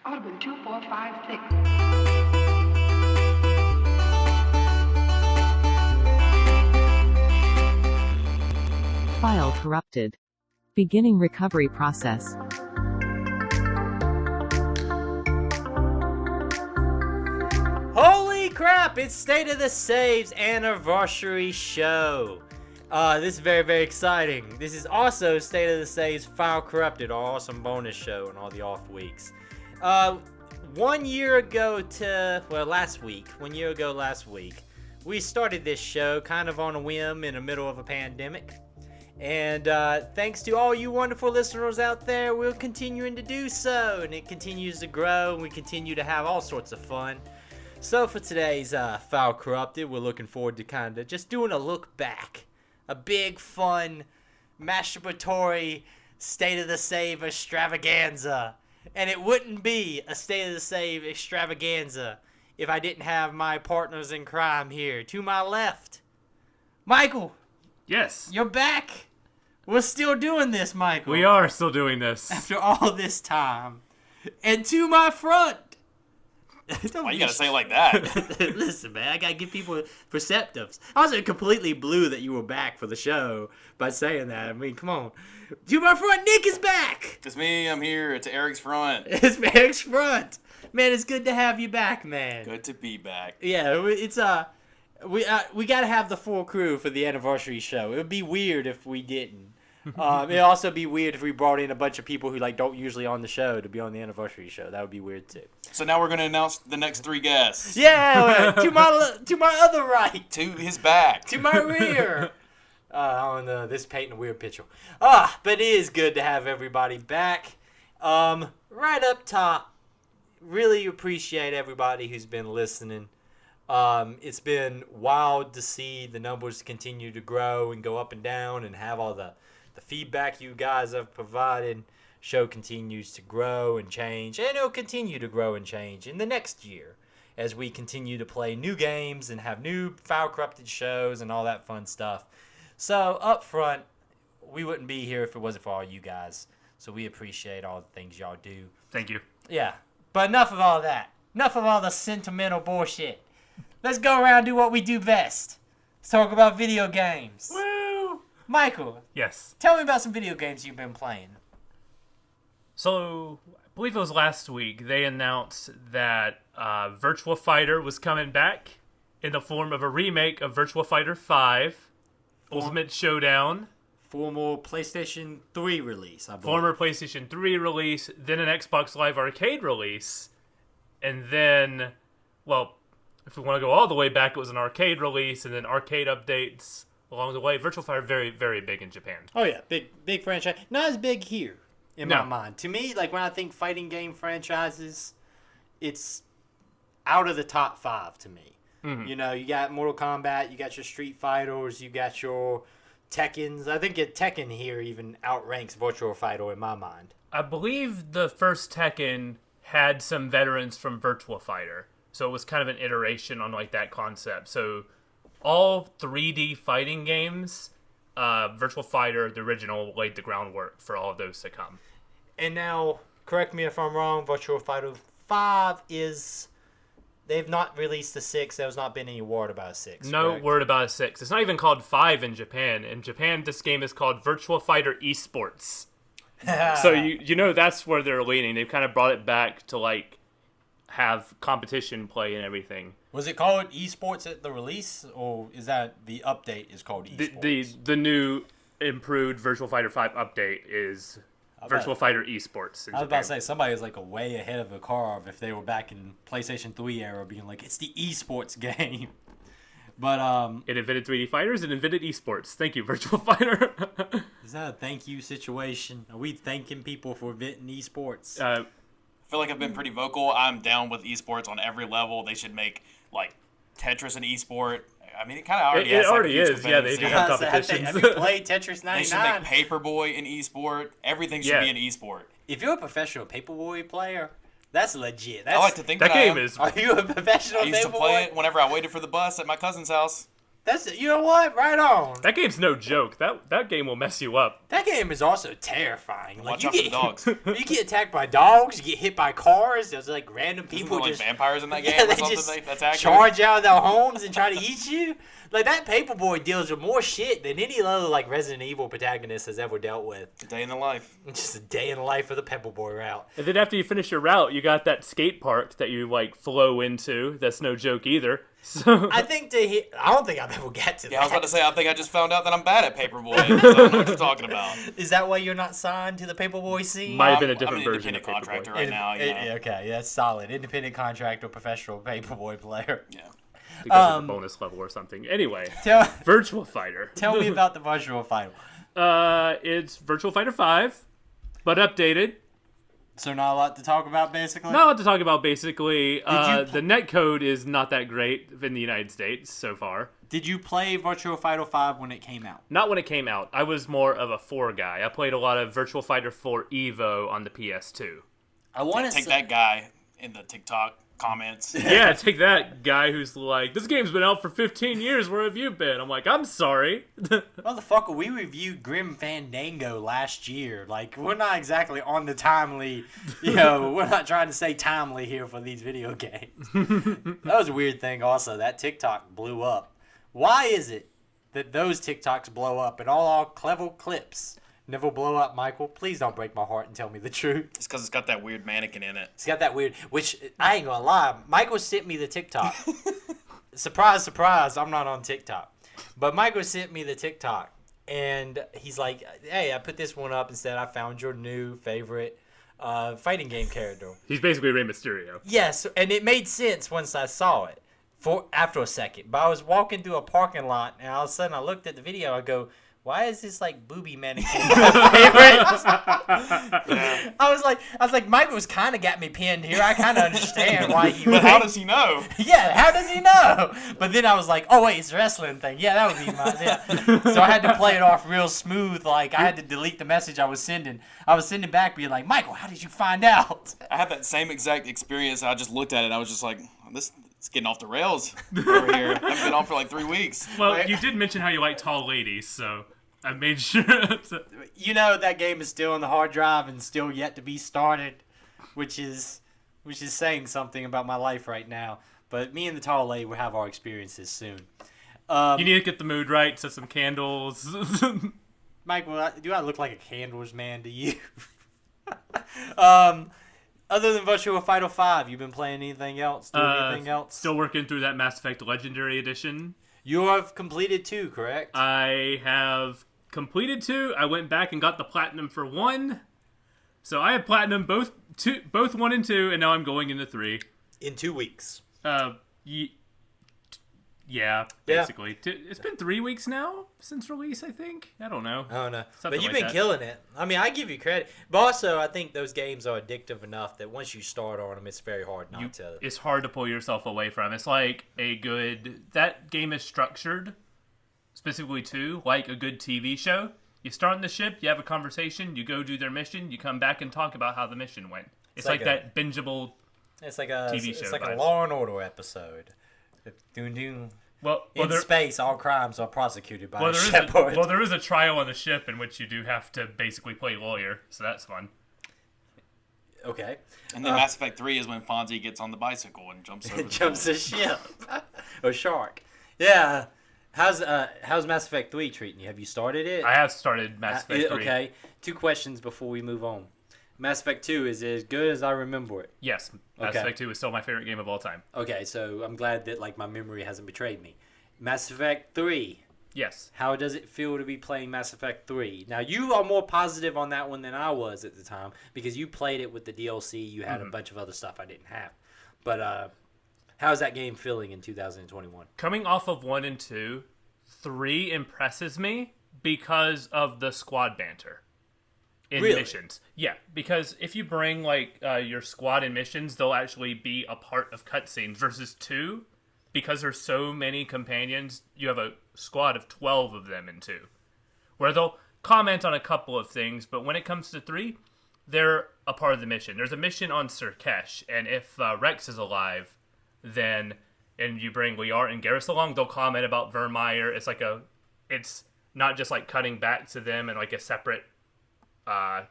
I would have been 2, 4, 5, 6. File corrupted. Beginning recovery process. Holy crap! It's State of the Saves anniversary show. This is very, very exciting. This is also State of the Saves File Corrupted, our awesome bonus show and all the off weeks. 1 year ago last week, we started this show kind of on a whim in the middle of a pandemic. And thanks to all you wonderful listeners out there, we're continuing to do so. And it continues to grow, and we continue to have all sorts of fun. So for today's File Corrupted, we're looking forward to kind of just doing a look back. A big, fun, masturbatory State of the Save extravaganza. And it wouldn't be a State of the Save extravaganza if I didn't have my partners in crime here. To my left, Michael. Yes. You're back. We're still doing this, Michael. We are still doing this. After all this time. And to my front. Why you gotta say it like that? Listen, man, I gotta give people perceptives. I was completely blew that you were back for the show by saying that. I mean, come on. To my front, Nick is back. It's me. I'm here. It's Eric's front. It's Eric's front. Man, it's good to have you back, man. Good to be back. Yeah, it's we gotta have the full crew for the anniversary show. It would be weird if we didn't. It'd also be weird if we brought in a bunch of people who don't usually on the show to be on the anniversary show. That would be weird too. So now we're gonna announce the next 3 guests. Yeah, to my other right, To his back. to my rear. I don't know. This is painting a weird picture. But it is good to have everybody back. Right up top, really appreciate everybody who's been listening. It's been wild to see the numbers continue to grow and go up and down and have all the feedback you guys have provided. Show continues to grow and change, and it'll continue to grow and change in the next year as we continue to play new games and have new File Corrupted shows and all that fun stuff. So up front, we wouldn't be here if it wasn't for all you guys. So we appreciate all the things y'all do. Thank you. Yeah, but enough of all that. Enough of all the sentimental bullshit. Let's go around and do what we do best. Let's talk about video games. Woo! Michael, Yes. tell me about some video games you've been playing. So, I believe it was last week, they announced that Virtua Fighter was coming back in the form of a remake of Virtua Fighter 5, Ultimate Showdown. Former PlayStation 3 release, I believe. Former PlayStation 3 release, then an Xbox Live Arcade release, and then, well, if we want to go all the way back, it was an arcade release, and then arcade updates along the way. Virtua Fighter, very, very big in Japan. Oh yeah, big franchise. Not as big here, in my No. mind. To me, when I think fighting game franchises, it's out of the top 5 to me. Mm-hmm. You know, you got Mortal Kombat, you got your Street Fighters, you got your Tekkens. I think Tekken here even outranks Virtua Fighter in my mind. I believe the first Tekken had some veterans from Virtua Fighter, so it was kind of an iteration on that concept. So all 3D fighting games, Virtua Fighter, the original, laid the groundwork for all of those to come. And now, correct me if I'm wrong, Virtua Fighter 5 they've not released a 6. There's not been any word about a 6. No correct? word about a 6. It's not even called 5 in Japan. In Japan, this game is called Virtua Fighter Esports. So you know that's where they're leaning. They've kind of brought it back to have competition play and everything. Was it called esports at the release, or is that the update is called esports? The new improved Virtua Fighter 5 update is Virtua Fighter Esports in I was Japan. about to say, somebody was way ahead of the curve if they were back in PlayStation 3 era being it's the esports game. But It invented 3D fighters, it invented esports. Thank you, Virtua Fighter. is that a thank you situation? Are we thanking people for inventing esports? I feel like I've been pretty vocal. I'm down with esports on every level. They should make Tetris an esport. I mean, it kind of already It has. already huge is. Yeah, they competitive do scene. have Have competitions. you played Tetris They should 99? make Paperboy an esport. Everything should be an esport. If you're a professional Paperboy player, that's legit. I like to think That that I game am. is... Are you a professional I used to Paperboy? play it whenever I waited for the bus at my cousin's house. You know what? Right on. That game's no joke. That game will mess you up. That game is also terrifying. Watch out for the dogs. You get attacked by dogs. You get hit by cars. There's like random Isn't people there, like just vampires in that game yeah, or they something just that attack you? charge out of their homes and try to eat you. Like that Paperboy deals with more shit than any other like Resident Evil protagonist has ever dealt with. A day in the life. It's just a day in the life of the Paperboy route. And then after you finish your route, you got that skate park that you like flow into. That's no joke either. So I don't think I've ever got to Yeah, I was that. about to say, I think I just found out that I'm bad at Paperboy. I don't know what you're talking about. Is that why you're not signed to the Paperboy scene? might have been a I'm different an version of independent contractor Paperboy. right now. Yeah. Okay, that's solid. Independent contractor, professional Paperboy player. Yeah. Because of the bonus level or something. Anyway, Tell, Virtua Fighter. tell me about the Virtual Fighter. It's Virtua Fighter 5, but updated. So not a lot to talk about, basically? Not a lot to talk about, basically. you The netcode is not that great in the United States so far. Did you play Virtua Fighter 5 when it came out? Not when it came out. I was more of a 4 guy. I played a lot of Virtua Fighter 4 Evo on the PS2. I want Take that guy in the TikTok comments. Yeah, take that guy who's like, this game's been out for 15 years. Where have you been? I'm like, I'm sorry. Motherfucker, we reviewed Grim Fandango last year. Like, we're not exactly on the timely, we're not trying to say timely here for these video games. That was a weird thing also. That TikTok blew up. Why is it that those TikToks blow up and all our clever clips never blow up, Michael? Please don't break my heart and tell me the truth. It's because it's got that weird mannequin in it. It's got that weird, which I ain't gonna lie. Michael sent me the TikTok. Surprise, surprise, I'm not on TikTok. But Michael sent me the TikTok. And he's like, hey, I put this one up and said I found your new favorite fighting game character. He's basically Rey Mysterio. Yes, and it made sense once I saw it. After a second. But I was walking through a parking lot, and all of a sudden I looked at the video, I go, why is this like booby mannequin my favorite? I was like, Mike was kind of got me pinned here. I kind of understand why he. But how does he know? Yeah, how does he know? But then I was like, oh wait, it's a wrestling thing. Yeah, that would be my. Yeah. So I had to play it off real smooth. Like I had to delete the message I was sending. I was sending back, being like, Michael, how did you find out? I had that same exact experience. I just looked at it. I was just like, this. It's getting off the rails over here. I've been on for like 3 weeks. Well, you did mention how you like tall ladies, so I made sure. You know that game is still on the hard drive and still yet to be started, which is saying something about my life right now. But me and the tall lady will have our experiences soon. You need to get the mood right, set some candles. Mike, do I look like a candles man to you? Other than Virtua Fighter 5, you been playing anything else? Doing anything else? Still working through that Mass Effect Legendary Edition. You have completed 2, correct? I have completed 2. I went back and got the platinum for 1. So I have platinum both 1 and 2, and now I'm going into 3. In 2 weeks. Yeah, basically. Yeah. It's been 3 weeks now since release, I think. I don't know. Oh, no. Something But you've like been that. killing it. I mean, I give you credit. But also, I think those games are addictive enough that once you start on them, it's very hard not to. It's hard to pull yourself away from. It's like that game is structured, specifically too, like a good TV show. You start on the ship, you have a conversation, you go do their mission, you come back and talk about how the mission went. It's like that bingeable It's like a TV show It's like a vibes. Law and Order episode. Doom. Well, In there, space, all crimes are prosecuted by well, a there is shepherd. there is a trial on the ship in which you do have to basically play lawyer, so that's fun. Okay. And then Mass Effect 3 is when Fonzie gets on the bicycle and jumps over the Jumps boat. a ship. A shark. Yeah. How's Mass Effect 3 treating you? Have you started it? I have started Mass Effect 3. Okay. 2 questions before we move on. Mass Effect 2 is as good as I remember it. Yes, Mass Okay. Effect 2 is still my favorite game of all time. Okay, so I'm glad that like my memory hasn't betrayed me. Mass Effect 3. Yes. How does it feel to be playing Mass Effect 3? Now, you are more positive on that one than I was at the time because you played it with the DLC. You had a bunch of other stuff I didn't have. But how's that game feeling in 2021? Coming off of 1 and 2, 3 impresses me because of the squad banter in Really? missions. Yeah, because if you bring like your squad in missions, they'll actually be a part of cutscenes versus 2. Because there's so many companions, you have a squad of 12 of them in 2. Where they'll comment on a couple of things, but when it comes to 3, they're a part of the mission. There's a mission on Sirkesh, and if Rex is alive, then and you bring Liar and Garrus along, they'll comment about Vermeer. It's not just like cutting back to them in like a separate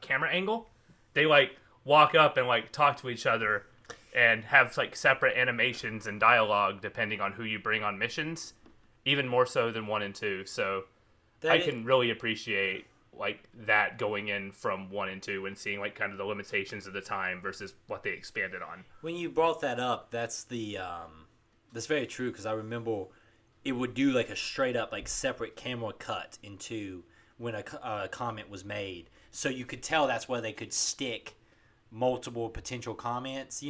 camera angle. They like walk up and like talk to each other and have like separate animations and dialogue depending on who you bring on missions, even more so than 1 and 2. So I can really appreciate like that going in from 1 and 2 and seeing like kind of the limitations of the time versus what they expanded on. When you brought that up, that's very true, because I remember it would do like a straight up like separate camera cut into when a comment was made, so you could tell that's where they could stick multiple potential comments,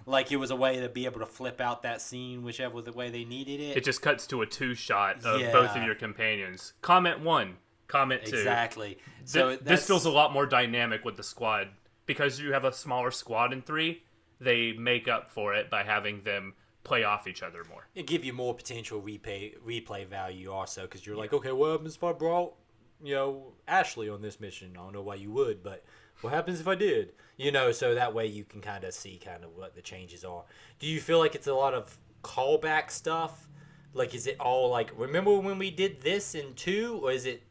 like it was a way to be able to flip out that scene whichever the way they needed it. It just cuts to a 2-shot of both of your companions. Comment 1, comment 2. Exactly. So this feels a lot more dynamic with the squad, because you have a smaller squad in 3. They make up for it by having them play off each other more. It give you more potential replay value also, because you're like, okay, what happens if I brought Ashley on this mission? I don't know why you would, but what happens if I did? So that way you can kind of see kind of what the changes are. Do you feel like it's a lot of callback stuff? Like, is it all like, remember when we did this in 2, or is it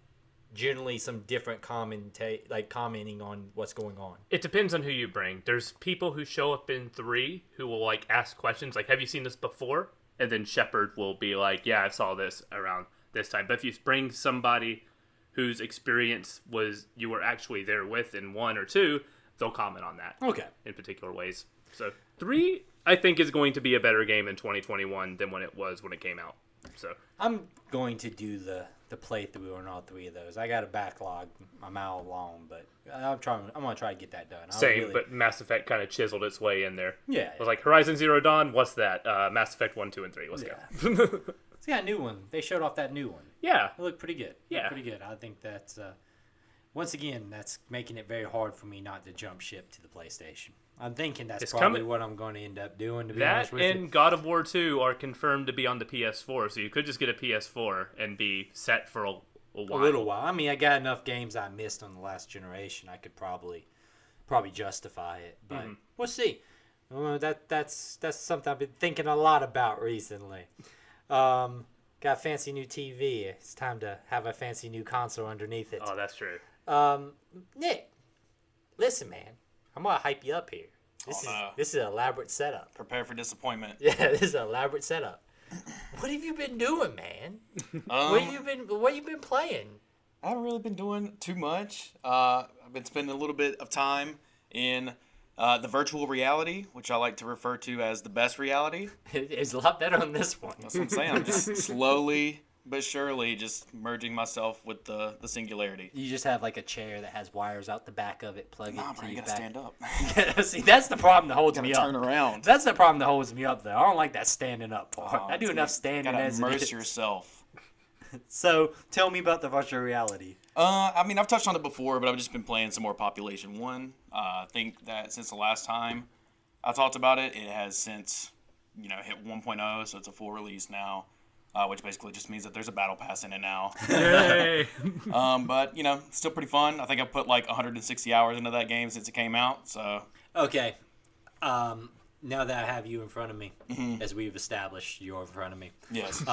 generally some different commenting on what's going on? It depends on who you bring. There's people who show up in 3 who will like ask questions like, have you seen this before? And then Shepard will be like, yeah, I saw this around this time. But if you bring somebody whose experience was you were actually there with in 1 or 2, they'll comment on that. Okay. In particular ways. So 3, I think, is going to be a better game in 2021 than when it was when it came out. So I'm going to do the playthrough on all 3 of those. I got a backlog a mile long, but I'm gonna try to get that done. Same, but Mass Effect kind of chiseled its way in there. Yeah. It was like Horizon Zero Dawn, what's that? Mass Effect 1, 2, and 3. Let's go. It's got a new one. They showed off that new one. Yeah. It looked pretty good. Yeah. Pretty good. I think that's, once again, that's making it very hard for me not to jump ship to the PlayStation. I'm thinking that's probably what I'm going to end up doing, to be honest with you. That and God of War 2 are confirmed to be on the PS4, so you could just get a PS4 and be set for a while. A little while. I mean, I got enough games I missed on the last generation. I could probably justify it, but we'll see. That's something I've been thinking a lot about recently. Got a fancy new TV. It's time to have a fancy new console underneath it. Oh, that's true. Nick, listen, man. I'm gonna hype you up here. This is an elaborate setup. Prepare for disappointment. Yeah, this is an elaborate setup. What have you been doing, man? What you been playing? I haven't really been doing too much. I've been spending a little bit of time in the virtual reality, which I like to refer to as the best reality. It's a lot better on this one. That's what I'm saying. I'm just slowly but surely just merging myself with the singularity. You just have like a chair that has wires out the back of it, plug it Nah, to bro, you your gotta back. stand up. See, that's the problem that holds me up. Turn around. That's the problem that holds me up, though. I don't like that standing up part. I do enough standing gotta as it immerse is. yourself. So, tell me about the virtual reality. I mean, I've touched on it before, but I've just been playing some more Population 1. I think that since the last time I talked about it, it has since, hit 1.0, so it's a full release now, which basically just means that there's a battle pass in it now. Yay! But, still pretty fun. I think I've put like 160 hours into that game since it came out, so. Okay. Now that I have you in front of me, as we've established you're in front of me. Yes.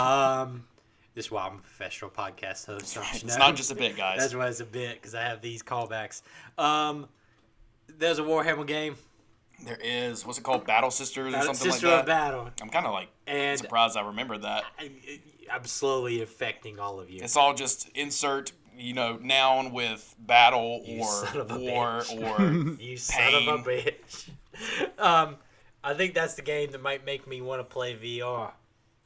This is why I'm a professional podcast host. Right. It's not just a bit, guys. That's why it's a bit, because I have these callbacks. There's a Warhammer game. There is. What's it called? Battle Sisters or something Sister like of that? Battle. I'm kind of surprised I rememred that. I'm slowly affecting all of you. It's all just insert, noun with battle You or son of a war bitch. or You son pain. of a bitch. I think that's the game that might make me want to play VR.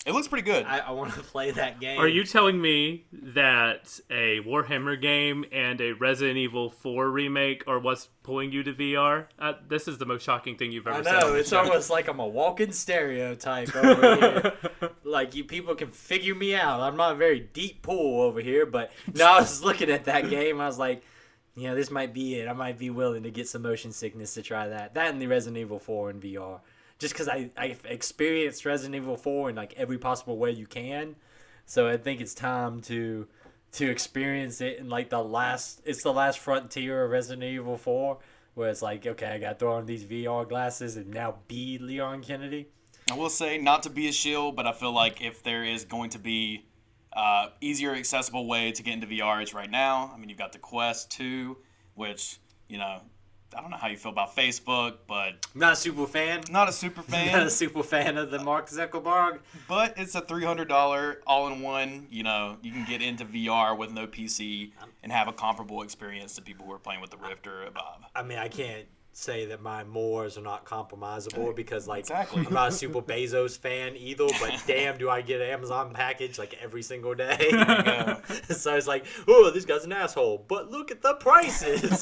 It looks pretty good. I want to play that game. Are you telling me that a Warhammer game and a Resident Evil 4 remake are what's pulling you to VR? This is the most shocking thing you've ever I said. know, it's almost like I'm a walking stereotype over here. Like, you people can figure me out. I'm not a very deep pool over here, but now I was looking at that game, I was like, this might be it. I might be willing to get some motion sickness to try that. That and the Resident Evil 4 in VR. Just because I've experienced Resident Evil 4 in like every possible way you can. So I think it's time to experience it in like the last frontier of Resident Evil 4, where it's like, okay, I got to throw on these VR glasses and now be Leon Kennedy. I will say, not to be a shill, but I feel like if there is going to be easier, accessible way to get into VR, it's right now. I mean, you've got the Quest 2, which, I don't know how you feel about Facebook, but... Not a super fan. Not a super fan. Not a super fan of the Mark Zuckerberg. But it's a $300 all-in-one. You can get into VR with no PC and have a comparable experience to people who are playing with the Rift or a Vive. I mean, I can't say that my mores are not compromisable because, Exactly. I'm not a super Bezos fan either, but damn, do I get an Amazon package, every single day. So it's like, oh, this guy's an asshole, but look at the prices.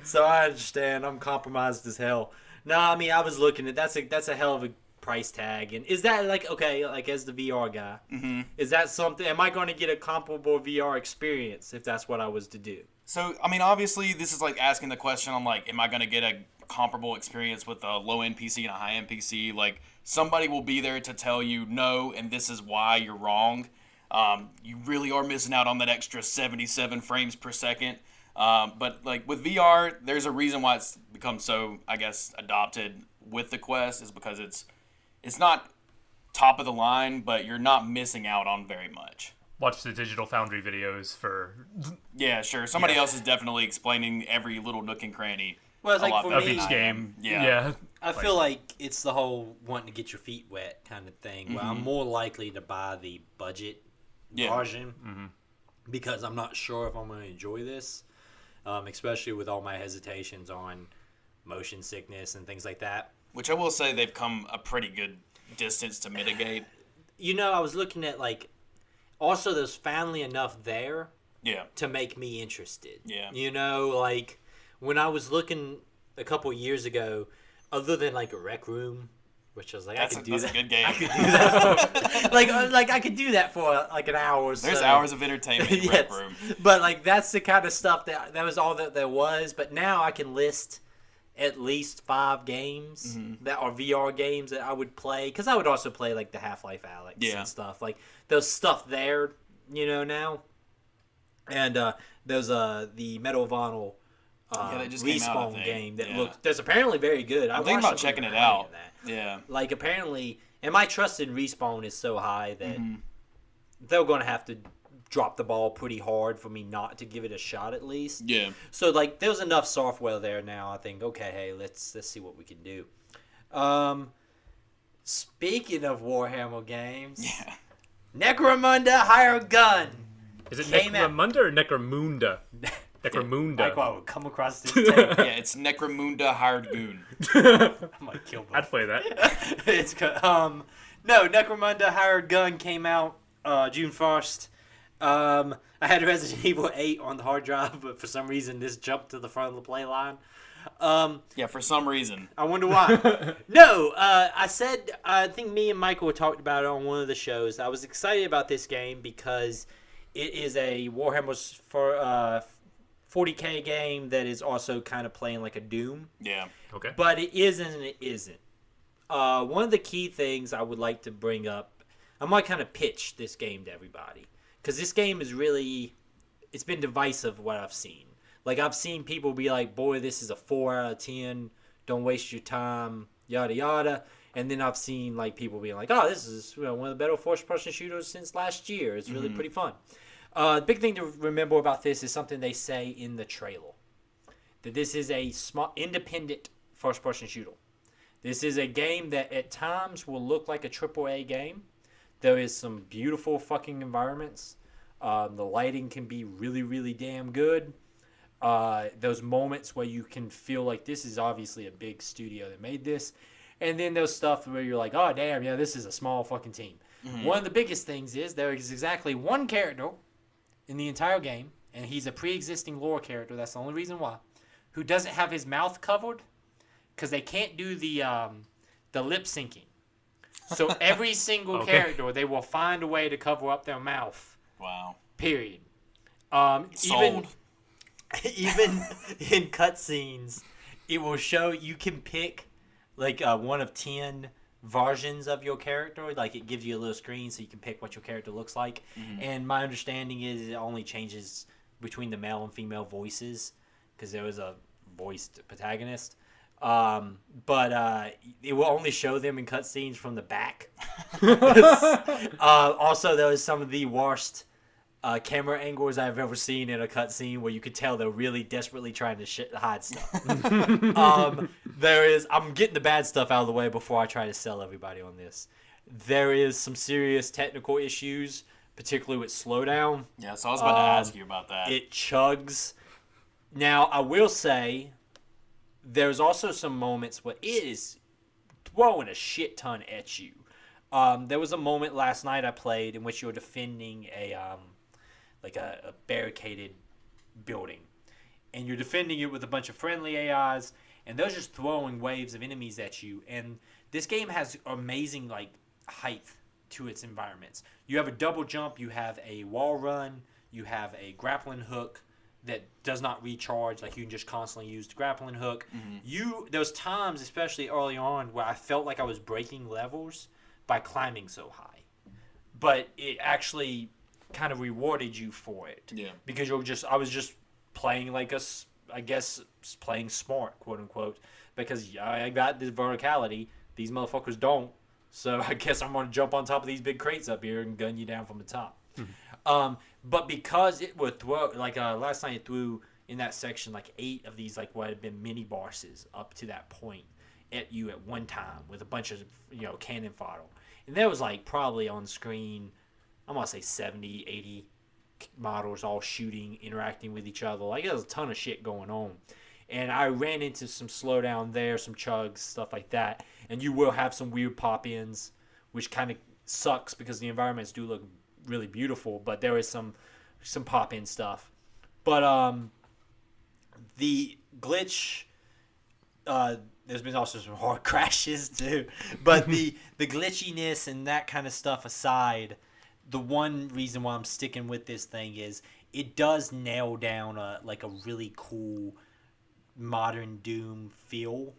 So I understand. I'm compromised as hell. No, I mean, I was looking at, that's a hell of a price tag. And is that, as the VR guy, is that something, am I going to get a comparable VR experience if that's what I was to do? So, I mean, obviously, this is asking the question on am I going to get a comparable experience with a low-end PC and a high-end PC? Somebody will be there to tell you no, and this is why you're wrong. You really are missing out on that extra 77 frames per second. But with VR, there's a reason why it's become so, I guess, adopted with the Quest is because it's not top of the line, but you're not missing out on very much. Watch the Digital Foundry videos for... Yeah, sure. Somebody else is definitely explaining every little nook and cranny. Well, it's for of me, each game. Yeah. I feel like it's the whole wanting to get your feet wet kind of thing. Where I'm more likely to buy the budget version because I'm not sure if I'm going to enjoy this, especially with all my hesitations on motion sickness and things like that. Which I will say they've come a pretty good distance to mitigate. I was looking at also there's finally enough there to make me interested. Yeah. When I was looking a couple years ago, other than a Rec Room, which I was that's I could do that. That's a good game. I could do that. I could do that for an hour or so. There's hours of entertainment in Rec Room. But that's the kind of stuff that was all that there was. But now I can list at least 5 games that are VR games that I would play. Because I would also play the Half-Life Alyx and stuff. There's stuff there, now. And there's the Medal of Honor that just came out, Respawn game that's apparently very good. I'm thinking about checking it out. Yeah. Apparently, and my trust in Respawn is so high that they're going to have to drop the ball pretty hard for me not to give it a shot at least. Yeah. So there's enough software there now. I think hey, let's see what we can do. Speaking of Warhammer games, Necromooonda Hired Gun. Is it Necromooonda or Necromooonda? Necromooonda. Like what would come across this tape. Yeah, it's Necromooonda Hired Goon. I might kill both. I'd play that. It's no, Necromooonda Hired Gun came out June 1st. I had Resident Evil 8 on the hard drive, but for some reason this jumped to the front of the play line. For some reason. I wonder why. No, I think me and Michael talked about it on one of the shows. I was excited about this game because it is a Warhammer 40K game that is also kind of playing like a Doom. Yeah. Okay. But it isn't and it isn't. One of the key things I would like to bring up, I might kind of pitch this game to everybody. Because this game is really, it's been divisive what I've seen. I've seen people be like, boy, this is a 4 out of 10. Don't waste your time, yada, yada. And then I've seen people being like, oh, this is one of the better first-person shooters since last year. It's really pretty fun. The big thing to remember about this is something they say in the trailer. That this is a small, independent first-person shooter. This is a game that at times will look like a AAA game. There is some beautiful fucking environments. The lighting can be really, really damn good. Those moments where you can feel like this is obviously a big studio that made this. And then there's stuff where you're like, oh, damn, yeah, this is a small fucking team. One of the biggest things is there is exactly one character in the entire game, and he's a pre-existing lore character, that's the only reason why, who doesn't have his mouth covered because they can't do the lip syncing. So every single character, they will find a way to cover up their mouth. Wow. Period. Sold. Even in cutscenes, it will show you can pick one of 10 versions of your character. It gives you a little screen so you can pick what your character looks like. And my understanding is it only changes between the male and female voices because there was a voiced protagonist. But it will only show them in cutscenes from the back. Also, there was some of the worst camera angles I've ever seen in a cutscene where you could tell they're really desperately trying to hide stuff. I'm getting the bad stuff out of the way before I try to sell everybody on this. There is some serious technical issues, particularly with slowdown. Yeah, so I was about to ask you about that. It chugs. Now, I will say, there's also some moments where it is throwing a shit ton at you. There was a moment last night I played in which you were defending a barricaded building, and you're defending it with a bunch of friendly AIs, and they're just throwing waves of enemies at you. And this game has amazing height to its environments. You have a double jump, you have a wall run, you have a grappling hook that does not recharge. Like, you can just constantly use the grappling hook. There's times, especially early on, where I felt like I was breaking levels by climbing so high, but it actually kind of rewarded you for it. Yeah. Because I was just playing playing smart, quote unquote, because I got this verticality. These motherfuckers don't. So I guess I'm going to jump on top of these big crates up here and gun you down from the top. But because it would throw, last night it threw in that section 8 of these what had been mini bosses up to that point at you at one time with a bunch of cannon fodder. And there was probably on screen, I'm going to say 70, 80 models all shooting, interacting with each other. There was a ton of shit going on. And I ran into some slowdown there, some chugs, stuff like that. And you will have some weird pop-ins, which kind of sucks because the environments do look really beautiful, but there is some pop-in stuff. But the glitch, there's been also some hard crashes too. But the glitchiness and that kind of stuff aside, the one reason why I'm sticking with this thing is it does nail down a really cool modern Doom feel.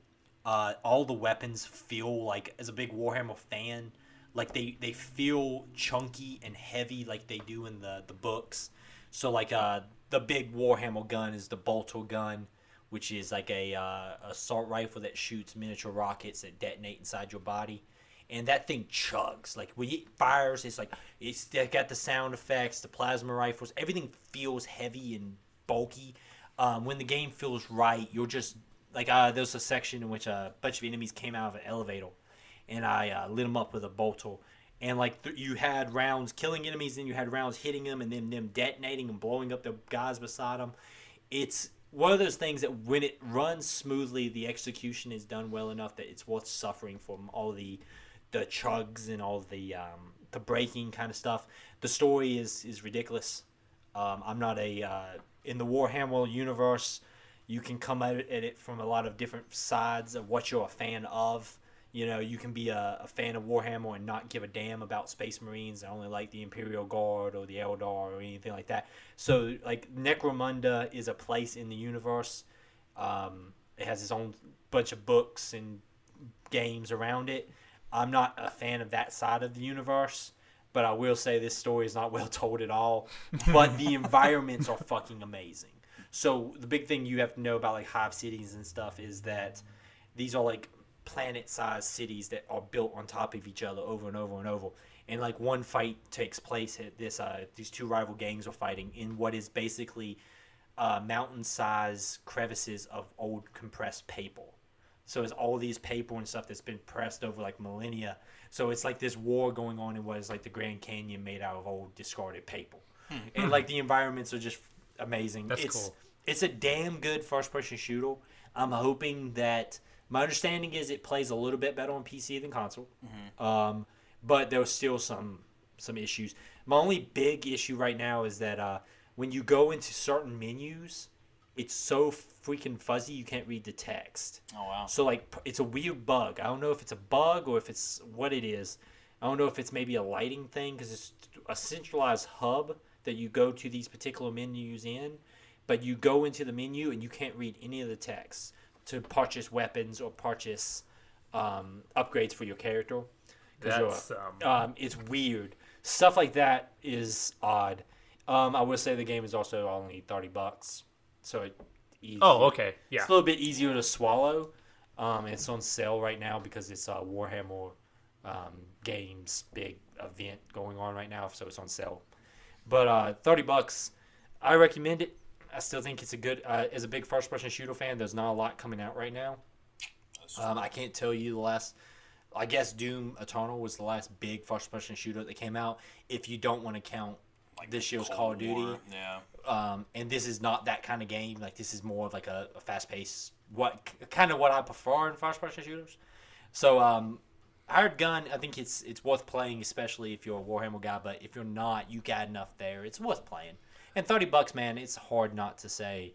All the weapons feel as a big Warhammer fan, they feel chunky and heavy like they do in the books. So the big Warhammer gun is the bolter gun, which is a assault rifle that shoots miniature rockets that detonate inside your body. And that thing chugs. When it fires, it's got the sound effects, the plasma rifles. Everything feels heavy and bulky. When the game feels right, you're just there was a section in which a bunch of enemies came out of an elevator, and I lit them up with a bolter. And you had rounds killing enemies, and you had rounds hitting them, and then them detonating and blowing up the guys beside them. It's one of those things that when it runs smoothly, the execution is done well enough that it's worth suffering from all the chugs and all the breaking kind of stuff. The story is ridiculous. I'm not in the Warhammer universe, you can come at it from a lot of different sides of what you're a fan of. You can be a fan of Warhammer and not give a damn about Space Marines and only like the Imperial Guard or the Eldar or anything like that. So, Necromooonda is a place in the universe. It has its own bunch of books and games around it. I'm not a fan of that side of the universe, but I will say this story is not well told at all. But the environments are fucking amazing. So the big thing you have to know about Hive cities and stuff is that these are planet-sized cities that are built on top of each other over and over and over. And one fight takes place at these two rival gangs are fighting in what is basically mountain-sized crevices of old compressed paper. So it's all these paper and stuff that's been pressed over millennia. So it's this war going on in what is the Grand Canyon made out of old discarded paper. And the environments are just amazing. That's cool. It's a damn good first-person shooter. I'm hoping that my understanding is it plays a little bit better on PC than console. But there's still some issues. My only big issue right now is that when you go into certain menus, it's so freaking fuzzy you can't read the text. Oh, wow. So, it's a weird bug. I don't know if it's a bug or if it's what it is. I don't know if it's maybe a lighting thing because it's a centralized hub that you go to these particular menus in, but you go into the menu and you can't read any of the text to purchase weapons or purchase upgrades for your character. It's weird. Stuff like that is odd. I will say the game is also only $30, so Oh, okay, yeah. It's a little bit easier to swallow. It's on sale right now because it's a Warhammer Games big event going on right now, so it's on sale. But $30, I recommend it. I still think it's a good. As a big first-person shooter fan, there's not a lot coming out right now. I can't tell you the last. I guess Doom Eternal was the last big first-person shooter that came out. If you don't want to count this year's Call of Duty, and this is not that kind of game. Like this is more of like a fast-paced, what I prefer in first-person shooters. So, Hired Gun, I think it's worth playing, especially if you're a Warhammer guy. But if you're not, you got enough there. It's worth playing. And $30, man, it's hard not to say.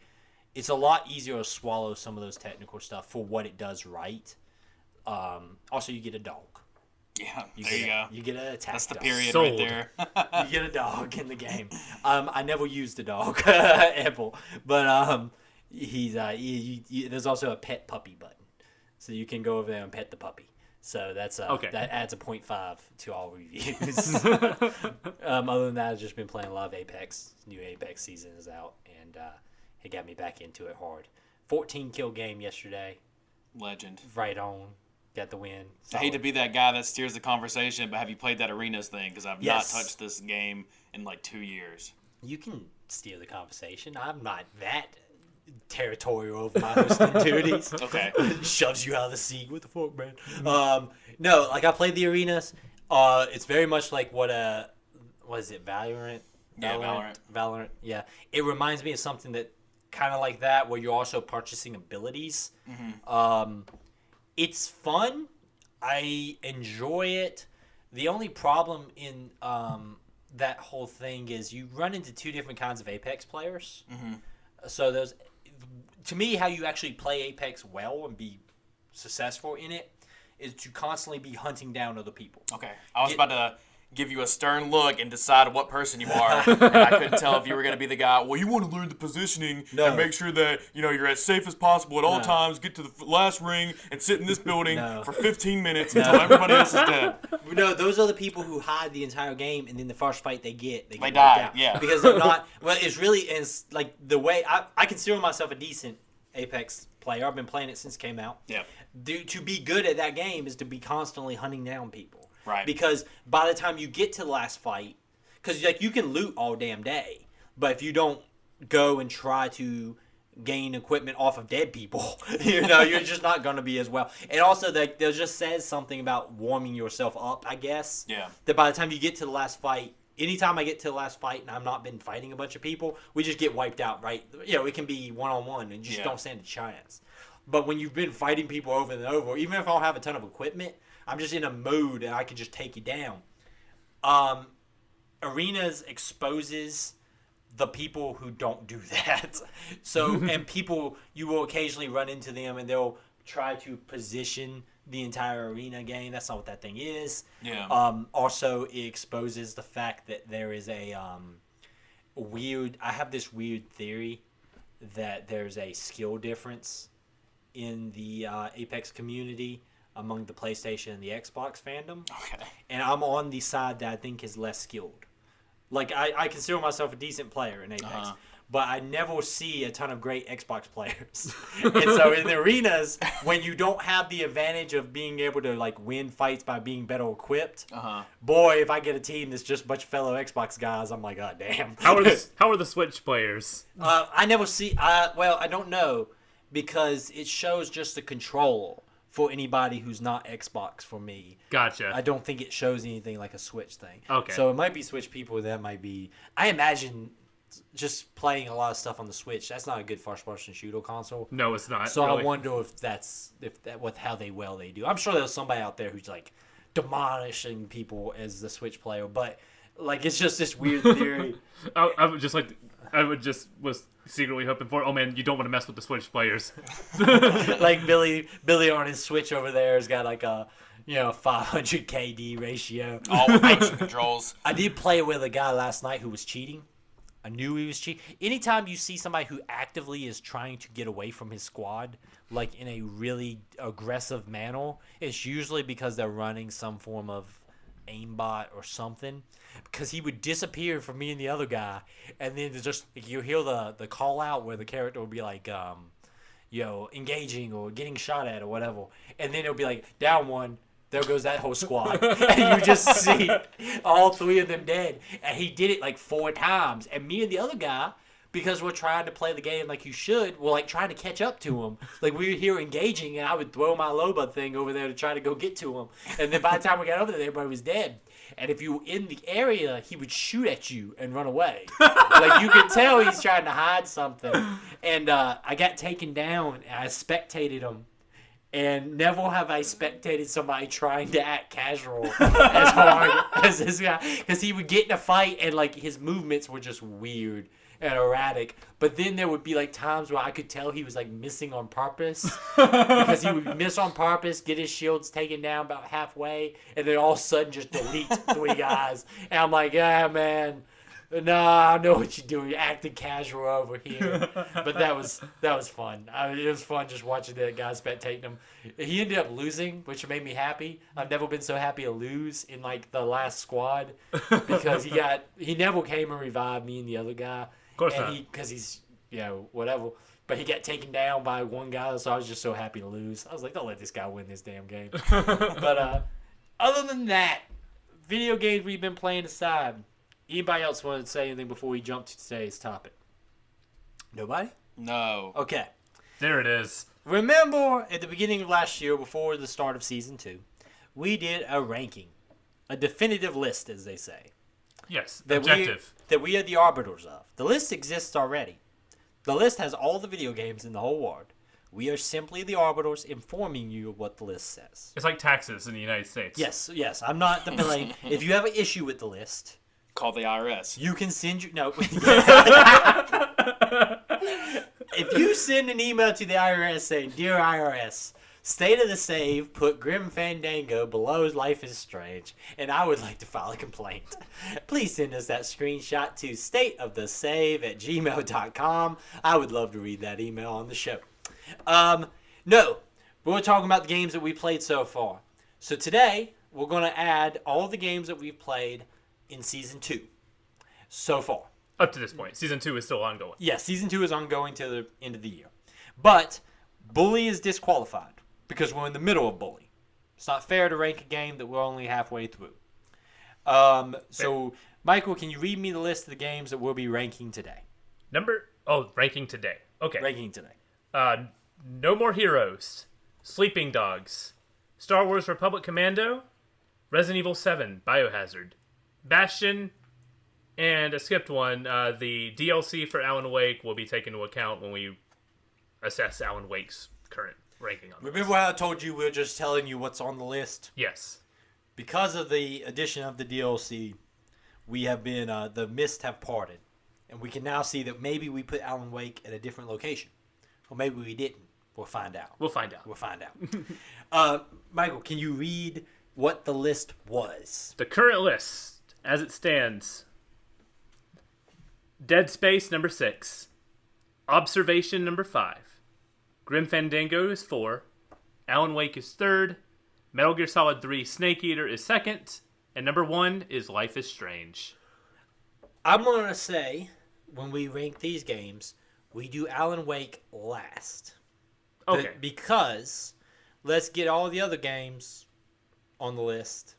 It's a lot easier to swallow some of those technical stuff for what it does right. Also, you get a dog. Yeah, there you go. You get an attack. That's the dog. period Sold. right there. You get a dog in the game. I never used a dog, Apple, but there's also a pet puppy button, so you can go over there and pet the puppy. So that's Okay. That adds a 0.5 to all reviews. Other than that, I've just been playing a lot of Apex. New Apex season is out, and it got me back into it hard. 14 kill game yesterday. Legend. Right on. Got the win. I hate to be that guy that steers the conversation, but have you played that Arenas thing? Because I've Yes. not touched this game in like 2 years. You can steer the conversation. I'm not that territorial over my hosting duties. Okay. Shoves you out of the seat. What the fuck, man? No, like I played the arenas. It's very much like what is it, Valorant? Yeah, Valorant. Yeah. It reminds me of something that kind of like that, where you're also purchasing abilities. It's fun. I enjoy it. The only problem in that whole thing is you run into two different kinds of Apex players. So there's, to me, how you actually play Apex well and be successful in it is to constantly be hunting down other people. Okay. I was about to give you a stern look and decide what person you are. And I couldn't tell if you were going to be the guy, well, you want to learn the positioning and make sure that, you're as safe as possible at all times, get to the last ring and sit in this building for 15 minutes until everybody else is dead. No, those are the people who hide the entire game, and then the first fight they get They wiped die, out. yeah. Because they're not, well, it's like the way, I consider myself a decent Apex player. I've been playing it since it came out. Yeah. To be good at that game is to be constantly hunting down people. Right. Because by the time you get to the last fight, because like you can loot all damn day, but if you don't go and try to gain equipment off of dead people, you're just not going to be as well. And also, that just says something about warming yourself up, I guess. Yeah. That by the time you get to the last fight, anytime I get to the last fight and I've not been fighting a bunch of people, we just get wiped out, right? It can be one-on-one and you just don't stand a chance. But when you've been fighting people over and over, even if I don't have a ton of equipment, I'm just in a mood and I can just take you down. Arenas exposes the people who don't do that. So, and people, you will occasionally run into them and they'll try to position the entire arena game. That's not what that thing is. Yeah. Also, it exposes the fact that there is I have this weird theory that there's a skill difference in the Apex community among the PlayStation and the Xbox fandom. Okay. And I'm on the side that I think is less skilled. Like, I consider myself a decent player in Apex, but I never see a ton of great Xbox players. And so in the arenas, when you don't have the advantage of being able to, like, win fights by being better equipped, boy, if I get a team that's just a bunch of fellow Xbox guys, I'm like, God damn. How are the Switch players? I never see... I don't know, because it shows just the controller for anybody who's not Xbox for me. Gotcha. I don't think it shows anything like a Switch thing. Okay. So it might be Switch people, that might be... I imagine just playing a lot of stuff on the Switch, that's not a good first-person shooter console. No, it's not. So really. I wonder if how they do. I'm sure there's somebody out there who's like demolishing people as the Switch player, but like it's just this weird theory. I was secretly hoping for. Oh man, you don't want to mess with the Switch players. Like Billy on his Switch over there has got like a 500 KD ratio. All with motion controls. I did play with a guy last night who was cheating. I knew he was cheating. Anytime you see somebody who actively is trying to get away from his squad, like in a really aggressive manner, it's usually because they're running some form of aimbot or something. Because he would disappear from me and the other guy, and then just you hear the call out where the character would be like, engaging or getting shot at or whatever. And then it'll be like, down one. There goes that whole squad. And you just see all 3 of them dead. And he did it like 4 times. And me and the other guy, because we're trying to play the game like you should, we're like trying to catch up to him. Like we were here engaging, and I would throw my Loba thing over there to try to go get to him. And then by the time we got over there, everybody was dead. And if you were in the area, he would shoot at you and run away. Like you could tell he's trying to hide something. And I got taken down, and I spectated him. And never have I spectated somebody trying to act casual as hard as this guy. Because he would get in a fight and like his movements were just weird and erratic. But then there would be like times where I could tell he was like missing on purpose. Because he would miss on purpose, get his shields taken down about halfway, and then all of a sudden just delete 3 guys. And I'm like, yeah, man. Nah, I know what you're doing. You're acting casual over here. But that was fun. It was fun just watching that guy spectating him. He ended up losing, which made me happy. I've never been so happy to lose in like the last squad because he never came and revived me and the other guy. Of course and not. Because he's whatever. But he got taken down by one guy, so I was just so happy to lose. I was like, don't let this guy win this damn game. But other than that, video games we've been playing aside. Anybody else want to say anything before we jump to today's topic? Nobody? No. Okay. There it is. Remember at the beginning of last year, before the start of Season 2, we did a ranking. A definitive list, as they say. Yes, That objective. that we are the arbiters of. The list exists already. The list has all the video games in the whole world. We are simply the arbiters informing you of what the list says. It's like taxes in the United States. Yes. I'm not the blame. If you have an issue with the list... Call the IRS. You can send your... No. If you send an email to the IRS saying, Dear IRS, state of the save, put Grim Fandango below Life is Strange, and I would like to file a complaint. Please send us that screenshot to stateofthesave@gmail.com. I would love to read that email on the show. No. We're talking about the games that we played so far. So today, we're going to add all the games that we've played in Season 2 so far. Up to this point. Season 2 is still ongoing. Yes, Season 2 is ongoing to the end of the year. But Bully is disqualified because we're in the middle of Bully. It's not fair to rank a game that we're only halfway through. So, Michael, can you read me the list of the games that we'll be ranking today? Ranking today. Okay. Ranking today. No More Heroes, Sleeping Dogs, Star Wars Republic Commando, Resident Evil 7, Biohazard, Bastion, and I skipped one. The DLC for Alan Wake will be taken into account when we assess Alan Wake's current ranking on this. Remember how I told you we're just telling you what's on the list? Yes. Because of the addition of the DLC, we have been, the mists have parted. And we can now see that maybe we put Alan Wake at a different location. Or maybe we didn't. We'll find out. We'll find out. Michael, can you read what the list was? The current list, as it stands: Dead Space number 6, Observation number 5, Grim Fandango is 4, Alan Wake is 3rd, Metal Gear Solid 3 Snake Eater is 2nd, and number 1 is Life is Strange. I'm going to say, when we rank these games, we do Alan Wake last. Okay. Because let's get all the other games on the list,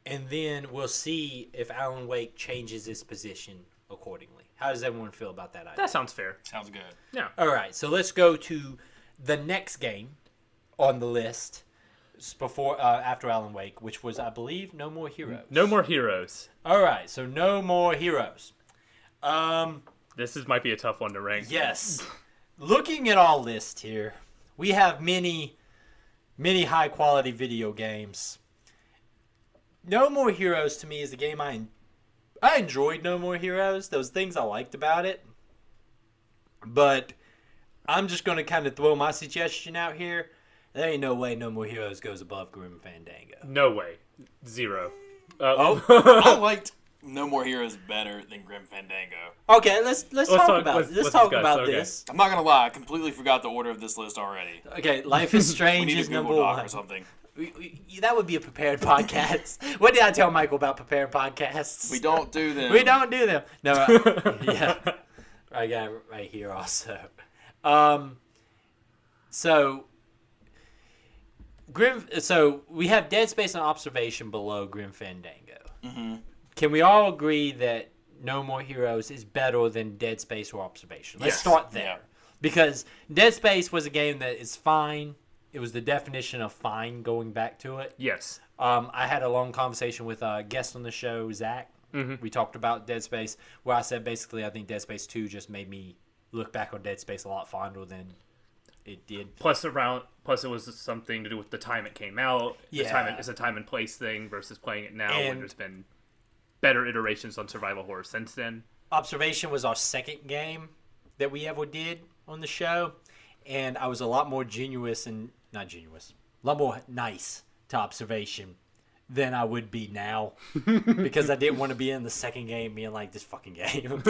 and then we'll see if Alan Wake changes his position accordingly. How does everyone feel about that idea? That sounds fair. Sounds good. Yeah. All right, so let's go to the next game on the list after Alan Wake, which was, I believe, No More Heroes. No More Heroes. All right, so No More Heroes. This might be a tough one to rank. Yes. Looking at our list here, we have many high-quality video games. No More Heroes, to me, is the game I enjoyed. No More Heroes. Those things I liked about it. But I'm just going to kind of throw my suggestion out here. There ain't no way No More Heroes goes above Grim Fandango. No way. 0. I liked No More Heroes better than Grim Fandango. Okay, let's talk about this. this. I'm not gonna lie, I completely forgot the order of this list already. Okay, Life is We Strange need is a Google number Doc 1. or something. That would be a prepared podcast. What did I tell Michael about prepared podcasts? We don't do them. We don't do them. No, yeah. I got it right here also. So we have Dead Space and Observation below Grim Fandango. Mm-hmm. Can we all agree that No More Heroes is better than Dead Space or Observation? Let's Yes. start there. Yeah. Because Dead Space was a game that is fine. It was the definition of fine going back to it. Yes. I had a long conversation with a guest on the show, Zach. Mm-hmm. We talked about Dead Space, where I said basically I think Dead Space 2 just made me look back on Dead Space a lot fonder than it did. Plus it was something to do with the time it came out. Yeah. It's a time and place thing versus playing it now And- when there's been better iterations on survival horror since then. Observation was our second game that we ever did on the show, and I was a lot more a lot more nice to Observation than I would be now because I didn't want to be in the second game being like, this fucking game.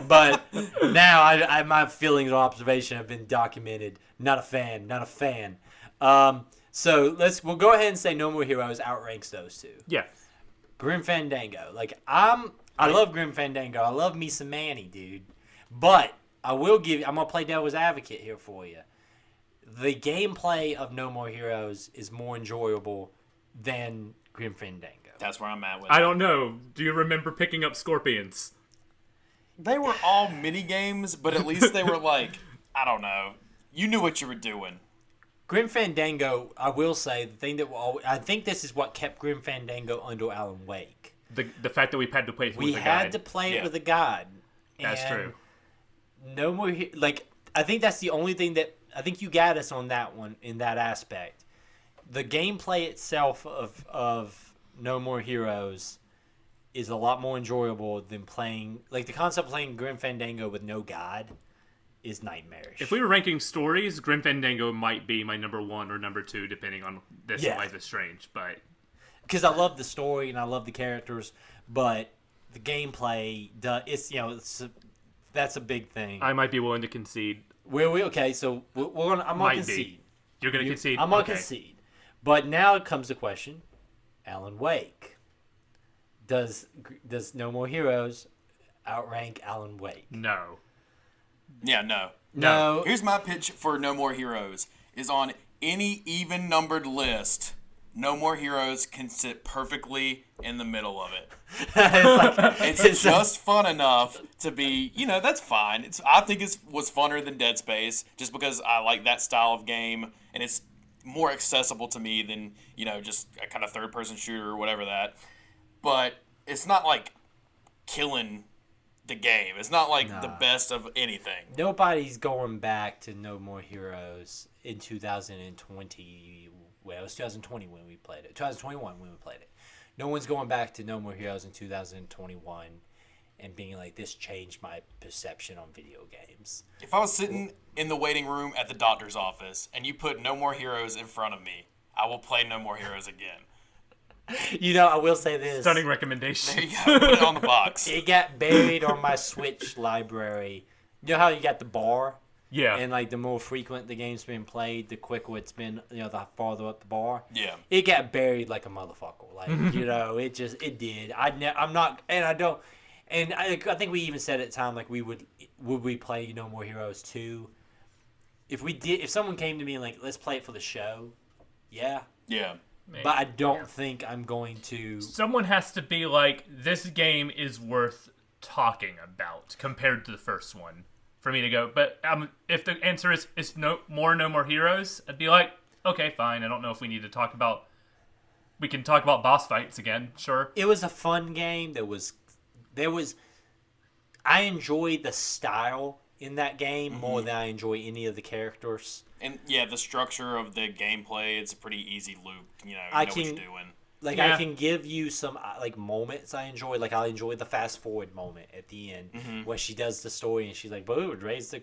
But now I my feelings on Observation have been documented. Not a fan. So we'll go ahead and say No More Heroes outranks those two. Yeah. Grim Fandango. I love Grim Fandango. I love me some Manny, dude. But I'm gonna play devil's advocate here for you. The gameplay of No More Heroes is more enjoyable than Grim Fandango. That's where I'm at with I it. don't know. Do you remember picking up scorpions? They were all mini games, but at least they were like, I don't know. You knew what you were doing. Grim Fandango, I will say, the thing that I think this is what kept Grim Fandango under Alan Wake. The fact that we had to play it with We a had guide. to play it Yeah. with a guide. That's And true. No More I think that's the only thing that I think you got us on that one in that aspect. The gameplay itself of No More Heroes is a lot more enjoyable than playing the concept of playing Grim Fandango with no guide is nightmarish. If we were ranking stories, Grim Fandango might be my number 1 or number 2, depending on this Yeah. and Life is Strange. But because I love the story and I love the characters, but the gameplay that's a big thing. I might be willing to concede. Okay, so I'm gonna Might be. concede. You're going to concede? I'm gonna Okay. concede. But now comes the question: Alan Wake. Does No More Heroes outrank Alan Wake? No. Yeah, no. No. Here's my pitch for No More Heroes. Is on any even-numbered list, No More Heroes can sit perfectly in the middle of it. It's just fun enough to be, that's fine. I think it was funner than Dead Space just because I like that style of game, and it's more accessible to me than, just a kind of third-person shooter or whatever that. But it's not like killing the game. It's not like the best of anything. Nobody's going back to No More Heroes in 2020. Well, it was 2020 when we played it. 2021 when we played it. No one's going back to No More Heroes in 2021 and being like, this changed my perception on video games. If I was sitting in the waiting room at the doctor's office and you put No More Heroes in front of me, I will play No More Heroes again. I will say this. Stunning recommendation. There you go. Put it on the box. It got buried on my Switch library. You know how you got the bar? Yeah. And the more frequent the game's been played, the quicker it's been, the farther up the bar. Yeah. It got buried like a motherfucker. It did. I'm not, and I don't, and I think we even said at the time, would we play No More Heroes 2? If someone came to me and let's play it for the show, yeah. Yeah. But I don't think I'm going to. Someone has to be like, this game is worth talking about compared to the first one for me to go. But if the answer is No More Heroes, I'd be like, okay, fine. I don't know if we need to talk about. We can talk about boss fights again, sure. It was a fun game. I enjoyed the style in that game more than I enjoy any of the characters. And yeah, the structure of the gameplay, it's a pretty easy loop. You know I what can- you're doing. I can give you some moments I enjoy. I enjoy the fast forward moment at the end where she does the story and she's like, "Boo, raise the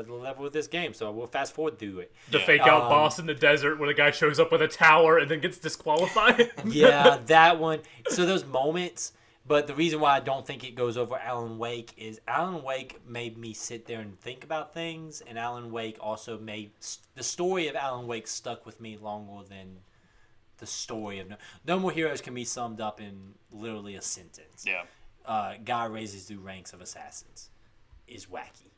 level of this game, so we'll fast forward through it." The fake out boss in the desert where the guy shows up with a tower and then gets disqualified. Yeah, that one. So those moments. But the reason why I don't think it goes over Alan Wake is Alan Wake made me sit there and think about things, and Alan Wake also made the story of Alan Wake stuck with me longer than the story of No More Heroes can be summed up in literally a sentence. Yeah. Guy raises through ranks of assassins is wacky.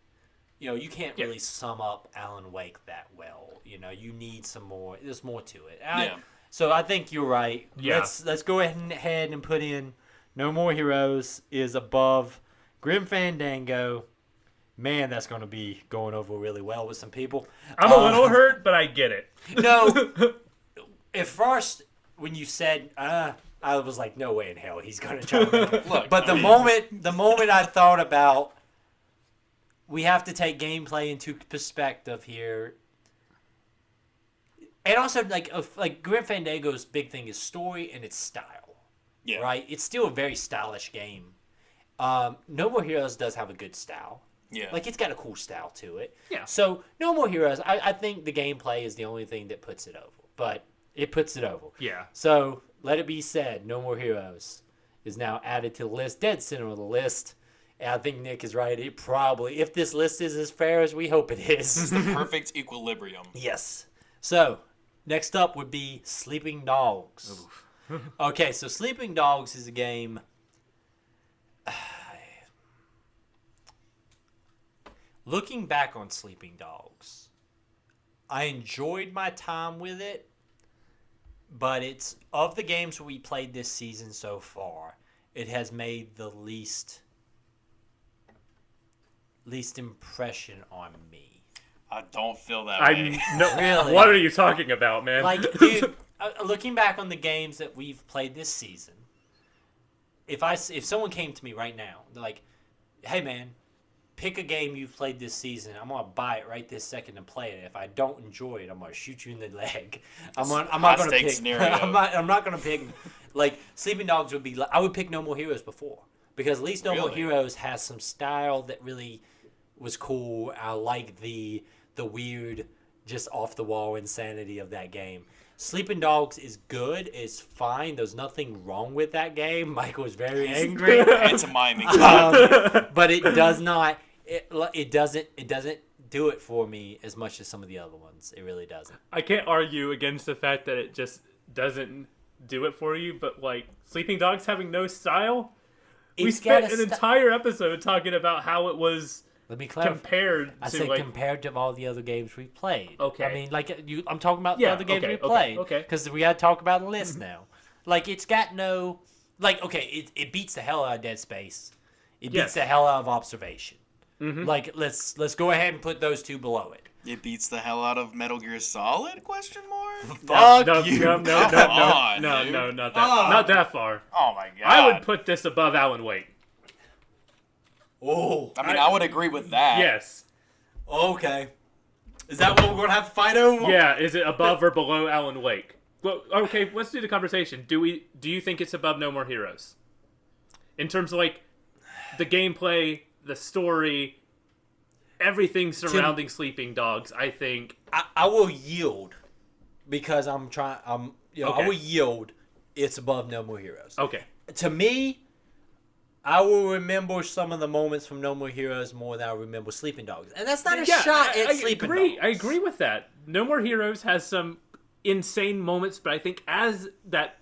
you can't really sum up Alan Wake that well. You need some more. There's more to it. So I think you're right. Yeah. Let's go ahead and put in No More Heroes is above Grim Fandango. Man, that's going to be going over really well with some people. I'm a little hurt, but I get it. No. At first, when you said, I was like, no way in hell he's going to try to Look, but the moment I thought about, we have to take gameplay into perspective here. And also, like Grim Fandango's big thing is story and its style. Yeah. Right? It's still a very stylish game. No More Heroes does have a good style. Yeah. Like, it's got a cool style to it. Yeah. So, No More Heroes, I think the gameplay is the only thing that puts it over. But it puts it over. Yeah. So, let it be said, No More Heroes is now added to the list, dead center of the list. And I think Nick is right. It probably, if this list is as fair as we hope it is. The perfect equilibrium. Yes. So, next up would be Sleeping Dogs. Okay, so Sleeping Dogs is a game. Looking back on Sleeping Dogs, I enjoyed my time with it, but it's of the games we played this season so far, it has made the least impression on me. I don't feel that way. Really? What are you talking about, man? Like, dude, looking back on the games that we've played this season, if someone came to me right now, they're like, hey man, pick a game you've played this season. I'm gonna buy it right this second and play it. If I don't enjoy it, I'm gonna shoot you in the leg. I'm not gonna pick. Scenario. I'm not gonna pick. Like, Sleeping Dogs would be. I would pick No More Heroes before, because at least No More Really? Heroes has some style that really was cool. I like the weird, just off the wall insanity of that game. Sleeping Dogs is good. It's fine. There's nothing wrong with that game. Michael was very angry. Pantomiming. But it does not. It doesn't do it for me as much as some of the other ones. It really doesn't. I can't argue against the fact that it just doesn't do it for you, but like Sleeping Dogs having no style, we It's got spent a an entire episode talking about how it was Let me clarify. compared I to said like compared to all the other games we played. Okay. I mean, like I'm talking about Yeah, the other games okay, we okay, played. okay. Because we got to talk about the list now. Like, it's got no. Like, okay, it beats the hell out of Dead Space. It beats Yes. the hell out of Observation. Like, let's go ahead and put those two below it. It beats the hell out of Metal Gear Solid? Question mark. Fuck no, you. no, Come on, no, dude. no, not that, not that far. Oh my god. I would put this above Alan Wake. Oh, I mean, I would agree with that. Yes. okay. Is that what we're gonna have to fight over? Yeah. Is it above or below Alan Wake? Well, okay. Let's do the conversation. Do you think it's above No More Heroes? In terms of like the gameplay, the story, everything surrounding Sleeping Dogs, I think. I will yield because I'm trying. I Okay. will yield. It's above No More Heroes. Okay. To me, I will remember some of the moments from No More Heroes more than I remember Sleeping Dogs, and that's not a shot at Sleeping Dogs. I agree with that. No More Heroes has some insane moments, but I think as that,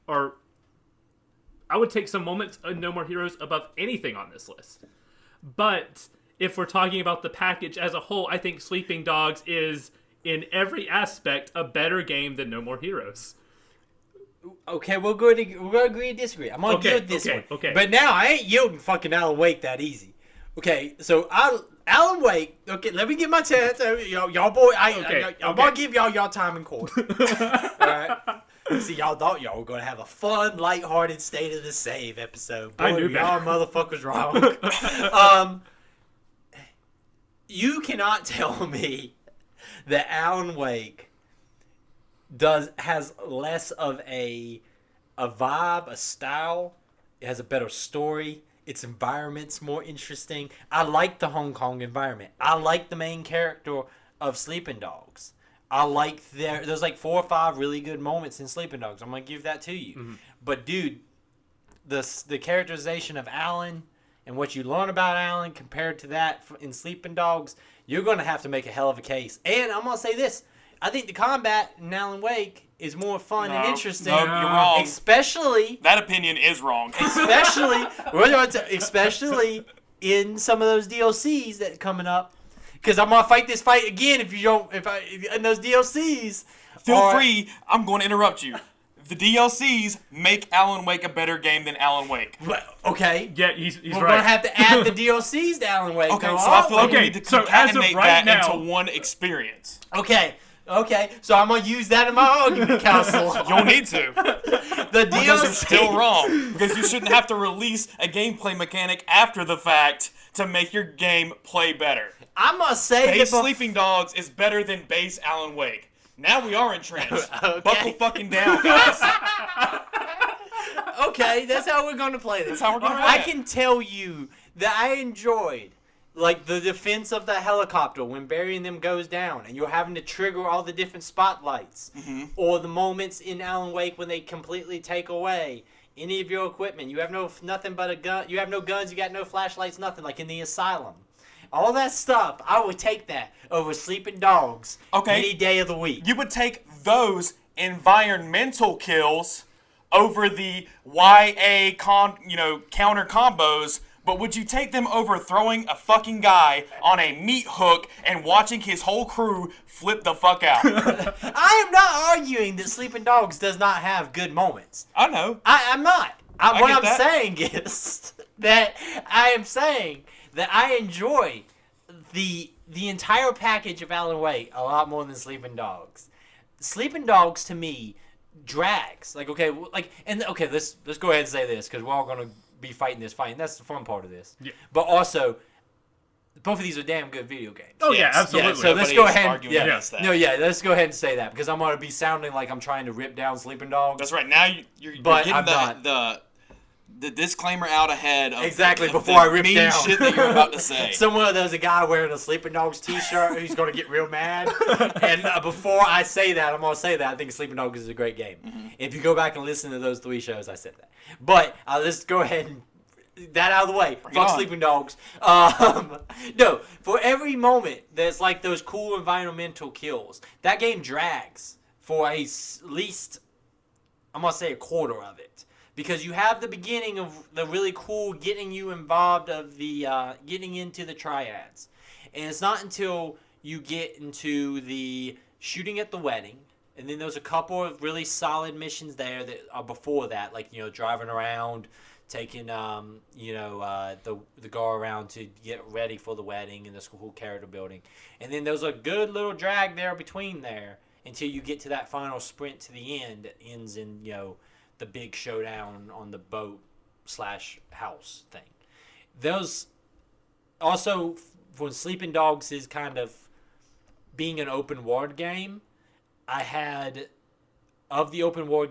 or I would take some moments of No More Heroes above anything on this list. But if we're talking about the package as a whole, I think Sleeping Dogs is in every aspect a better game than No More Heroes. Okay, we're going to agree and disagree. I'm gonna yield this one. Okay. But now I ain't yielding fucking Alan Wake that easy. Okay, so Alan Wake. Okay, let me get my chance. Y'all boy, I'm gonna give y'all time in court. All right. See, y'all thought y'all were gonna have a fun, lighthearted State of the Save episode. Boy, I knew y'all better. motherfuckers wrong. You cannot tell me that Alan Wake has less of a vibe, a style. It has a better story. Its environment's more interesting. I like the Hong Kong environment. I like the main character of Sleeping Dogs. I like there's like 4 or 5 really good moments in Sleeping Dogs. I'm gonna give that to you. Mm-hmm. But dude, the characterization of Alan and what you learn about Alan compared to that in Sleeping Dogs, you're gonna have to make a hell of a case. And I'm gonna say this. I think the combat in Alan Wake is more fun and interesting. No, you're wrong. Especially That opinion is wrong. especially in some of those DLCs that coming up. because I'm gonna fight this fight again if you don't. In those DLCs. Feel free. I'm going to interrupt you. The DLCs make Alan Wake a better game than Alan Wake. Okay. Yeah, he's We're right. gonna have to add the DLCs to Alan Wake. Okay, though. so I feel like we Okay, need to so as of concatenate right that now- into one experience. Okay. So I'm gonna use that in my argument council. You'll need to. The Because DLC. you're still wrong. Because you shouldn't have to release a gameplay mechanic after the fact to make your game play better. I'm gonna say Base that Sleeping Dogs is better than base Alan Wake. Now we are entrenched. Okay. Buckle fucking down, guys. Okay, that's how we're gonna play this. That's how we're gonna I play it. can tell you that I enjoyed like the defense of the helicopter when burying them goes down, and you're having to trigger all the different spotlights, or the moments in Alan Wake when they completely take away any of your equipment. You have nothing but a gun. You have no guns. You got no flashlights. Nothing, like in the asylum. All that stuff, I would take that over Sleeping Dogs any day of the week. You would take those environmental kills over the YA counter combos, but would you take them over throwing a fucking guy on a meat hook and watching his whole crew flip the fuck out? I am not arguing that Sleeping Dogs does not have good moments. I know. I'm not. What get I'm that. saying is that I am saying that I enjoy the entire package of Alan Wake a lot more than Sleeping Dogs. Sleeping Dogs to me drags. Let's go ahead and say this because we're all gonna be fighting this fight, and that's the fun part of this. Yeah. But also, both of these are damn good video games. Oh, yeah, Yes. absolutely. Yeah, so let's Nobody go is ahead. arguing Yeah, against that. no, yeah, let's go ahead and say that because I'm gonna be sounding like I'm trying to rip down Sleeping Dogs. That's right. Now you're But getting I'm not. the disclaimer out ahead of Exactly, of before the I rip mean down. shit that you're about to say. Somewhere there's a guy wearing a Sleeping Dogs t-shirt who's going to get real mad. And before I say that, I'm going to say that I think Sleeping Dogs is a great game. If you go back and listen to those 3 shows, I said that. But let's go ahead and that out of the way. Bring it Fuck on. Sleeping Dogs. No, for every moment there's like those cool environmental kills. That game drags for least, I'm going to say a quarter of it. Because you have the beginning of the really cool getting you involved of the getting into the triads. And it's not until you get into the shooting at the wedding, and then there's a couple of really solid missions there that are before that, like, driving around, taking, the go around to get ready for the wedding and the cool character building. And then there's a good little drag there between there until you get to that final sprint to the end that ends in, the big showdown on the boat/house thing. Those also, when Sleeping Dogs is kind of being an open world game, I had of the open world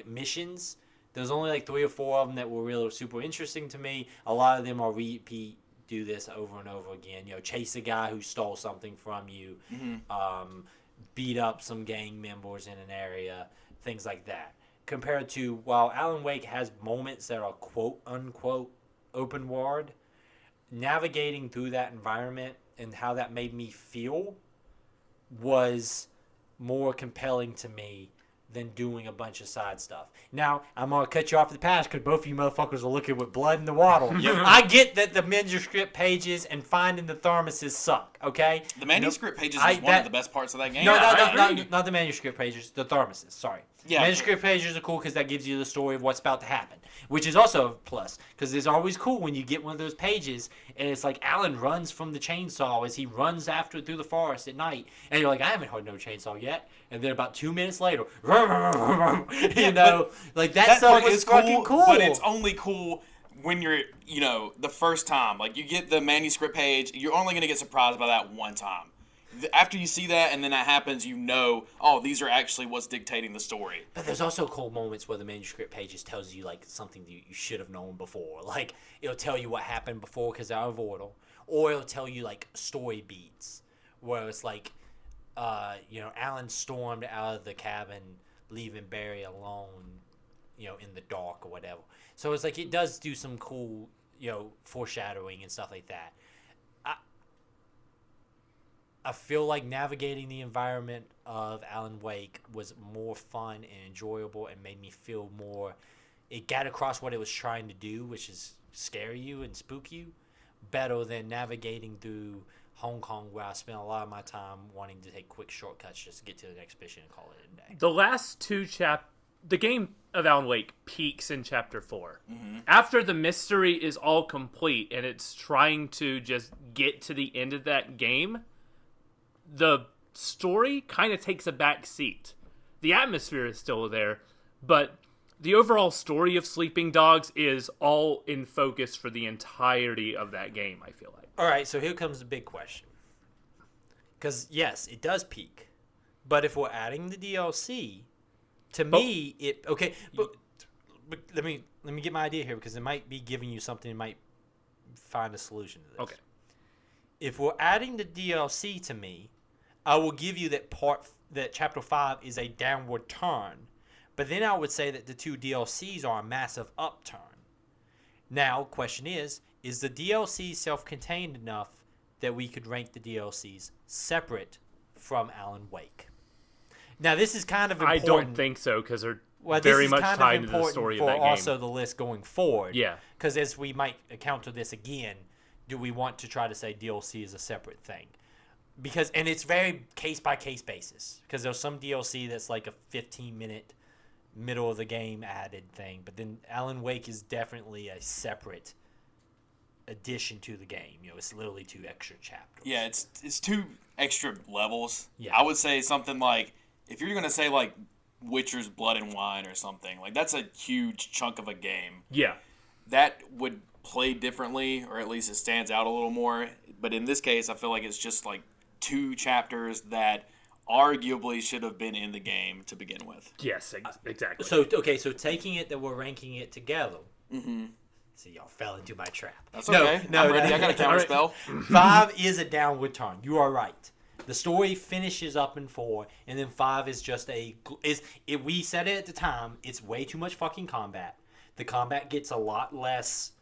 missions, there's only 3 or 4 of them that were really super interesting to me. A lot of them are repeat, do this over and over again. Chase a guy who stole something from you, beat up some gang members in an area, things like that. Compared to, while Alan Wake has moments that are quote-unquote open world, navigating through that environment and how that made me feel was more compelling to me than doing a bunch of side stuff. Now, I'm going to cut you off at the pass because both of you motherfuckers are looking with blood in the water. I get that the manuscript pages and finding the thermoses suck, okay? The manuscript pages is one of the best parts of that game. Not the manuscript pages, the thermoses, sorry. Yeah. Manuscript pages are cool because that gives you the story of what's about to happen, which is also a plus because it's always cool when you get one of those pages and it's like Alan runs from the chainsaw as he runs after it through the forest at night, and you're like, I haven't heard no chainsaw yet, and then about 2 minutes later, that stuff was fucking cool. But it's only cool when you're, the first time. You get the manuscript page, you're only going to get surprised by that one time. After you see that and then that happens, these are actually what's dictating the story. But there's also cool moments where the manuscript pages tells you something that you should have known before. It'll tell you what happened before because out of order, or it'll tell you story beats where it's Alan stormed out of the cabin, leaving Barry alone, in the dark or whatever. So it's it does do some cool, foreshadowing and stuff like that. I feel like navigating the environment of Alan Wake was more fun and enjoyable and made me feel more... It got across what it was trying to do, which is scare you and spook you, better than navigating through Hong Kong, where I spent a lot of my time wanting to take quick shortcuts just to get to the next mission and call it a day. The last two the game of Alan Wake peaks in chapter 4. After the mystery is all complete and it's trying to just get to the end of that game, the story kind of takes a back seat. The atmosphere is still there, but the overall story of Sleeping Dogs is all in focus for the entirety of that game, I feel like. All right, so here comes the big question. Because, yes, it does peak. But if we're adding the DLC, to me, it... Okay, but let me get my idea here, because it might be giving you something that might find a solution to this. Okay. If we're adding the DLC to me, I will give you that Chapter 5 is a downward turn. But then I would say that the two DLCs are a massive upturn. Now, question is the DLC self-contained enough that we could rank the DLCs separate from Alan Wake? Now, this is kind of important. I don't think so, because they're very much tied to the story of that game. For also the list going forward. Yeah. Because as we might encounter this again, do we want to try to say DLC is a separate thing? And it's very case-by-case basis. Because there's some DLC that's like a 15-minute middle of the game added thing, but then Alan Wake is definitely a separate addition to the game. It's literally 2 extra chapters. Yeah, it's 2 extra levels. Yeah. I would say something like, if you're gonna say like Witcher's Blood and Wine or something, like that's a huge chunk of a game. Yeah. That would play differently, or at least it stands out a little more. But in this case, I feel like it's just like 2 chapters that arguably should have been in the game to begin with. Yes, exactly. So taking it that we're ranking it together. Mm-hmm. See, y'all fell into my trap. That's okay. I'm ready. I got a counter spell. 5 is a downward turn. You are right. The story finishes up in 4, and then 5 is just we said it at the time, it's way too much fucking combat. The combat gets a lot less.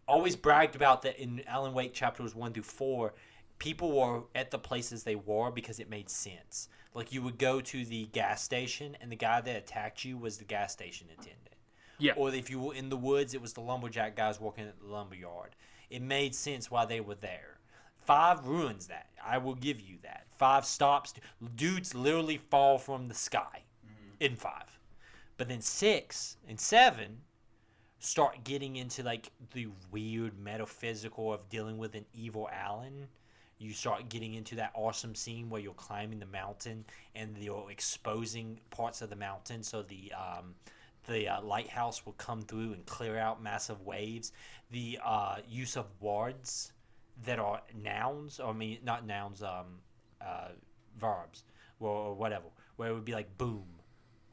Always bragged about that in Alan Wake chapters 1 through 4. People were at the places they were because it made sense. Like, you would go to the gas station, and the guy that attacked you was the gas station attendant. Yeah. Or if you were in the woods, it was the lumberjack guys working at the lumberyard. It made sense why they were there. 5 ruins that. I will give you that. 5 stops. Dudes literally fall from the sky in 5. But then 6 and 7 start getting into, like, the weird metaphysical of dealing with an evil Alan. You start getting into that awesome scene where you're climbing the mountain and you're exposing parts of the mountain, so the lighthouse will come through and clear out massive waves. The use of words that are nouns, not nouns, verbs, or whatever, where it would be like boom,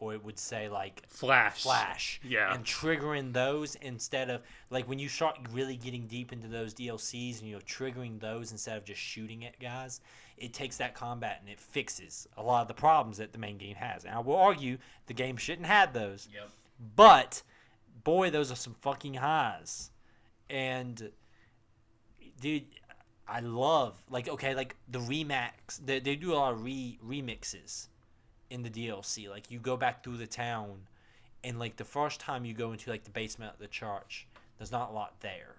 or it would say like flash, yeah, and triggering those instead of, like, when you start really getting deep into those DLCs and you're triggering those instead of just shooting at guys, it takes that combat and it fixes a lot of the problems that the main game has. And I will argue the game shouldn't have those. Yep. But boy, those are some fucking highs. And dude, I love like the remix. They do a lot of remixes in the DLC. Like, you go back through the town, and like the first time you go into like the basement of the church, there's not a lot there.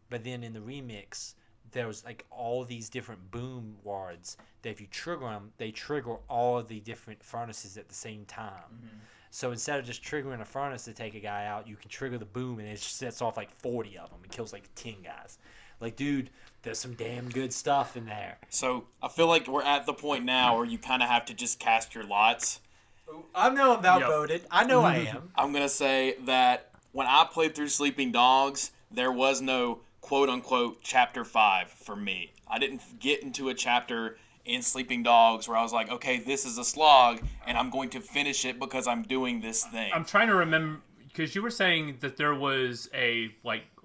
But then in the remix, there's like all these different boom words that if you trigger them, they trigger all of the different furnaces at the same time. Mm-hmm. So instead of just triggering a furnace to take a guy out, you can trigger the boom and it sets off like 40 of them. It kills like 10 guys. Like, dude, there's some damn good stuff in there. So I feel like we're at the point now where you kind of have to just cast your lots. I know I'm outvoted. Yep. I know I am. I'm going to say that when I played through Sleeping Dogs, there was no quote-unquote Chapter 5 for me. I didn't get into a chapter in Sleeping Dogs where I was like, okay, this is a slog, and I'm going to finish it because I'm doing this thing. I'm trying to remember, because you were saying that there was a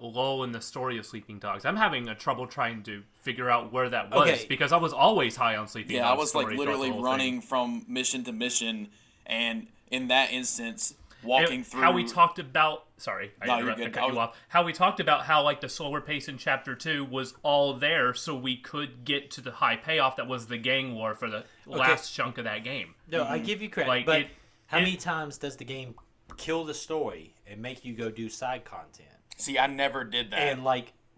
lull in the story of Sleeping Dogs. I'm having a trouble trying to figure out where that was, because I was always high on Sleeping Dogs. Yeah, I was literally running from mission to mission, and in that instance, walking through. How we talked about. Sorry, I cut you off. How we talked about how the slower pace in Chapter 2 was all there, so we could get to the high payoff that was the gang war for the last chunk of that game. No, I give you credit, but how many times does the game kill the story and make you go do side content? See, I never did that. And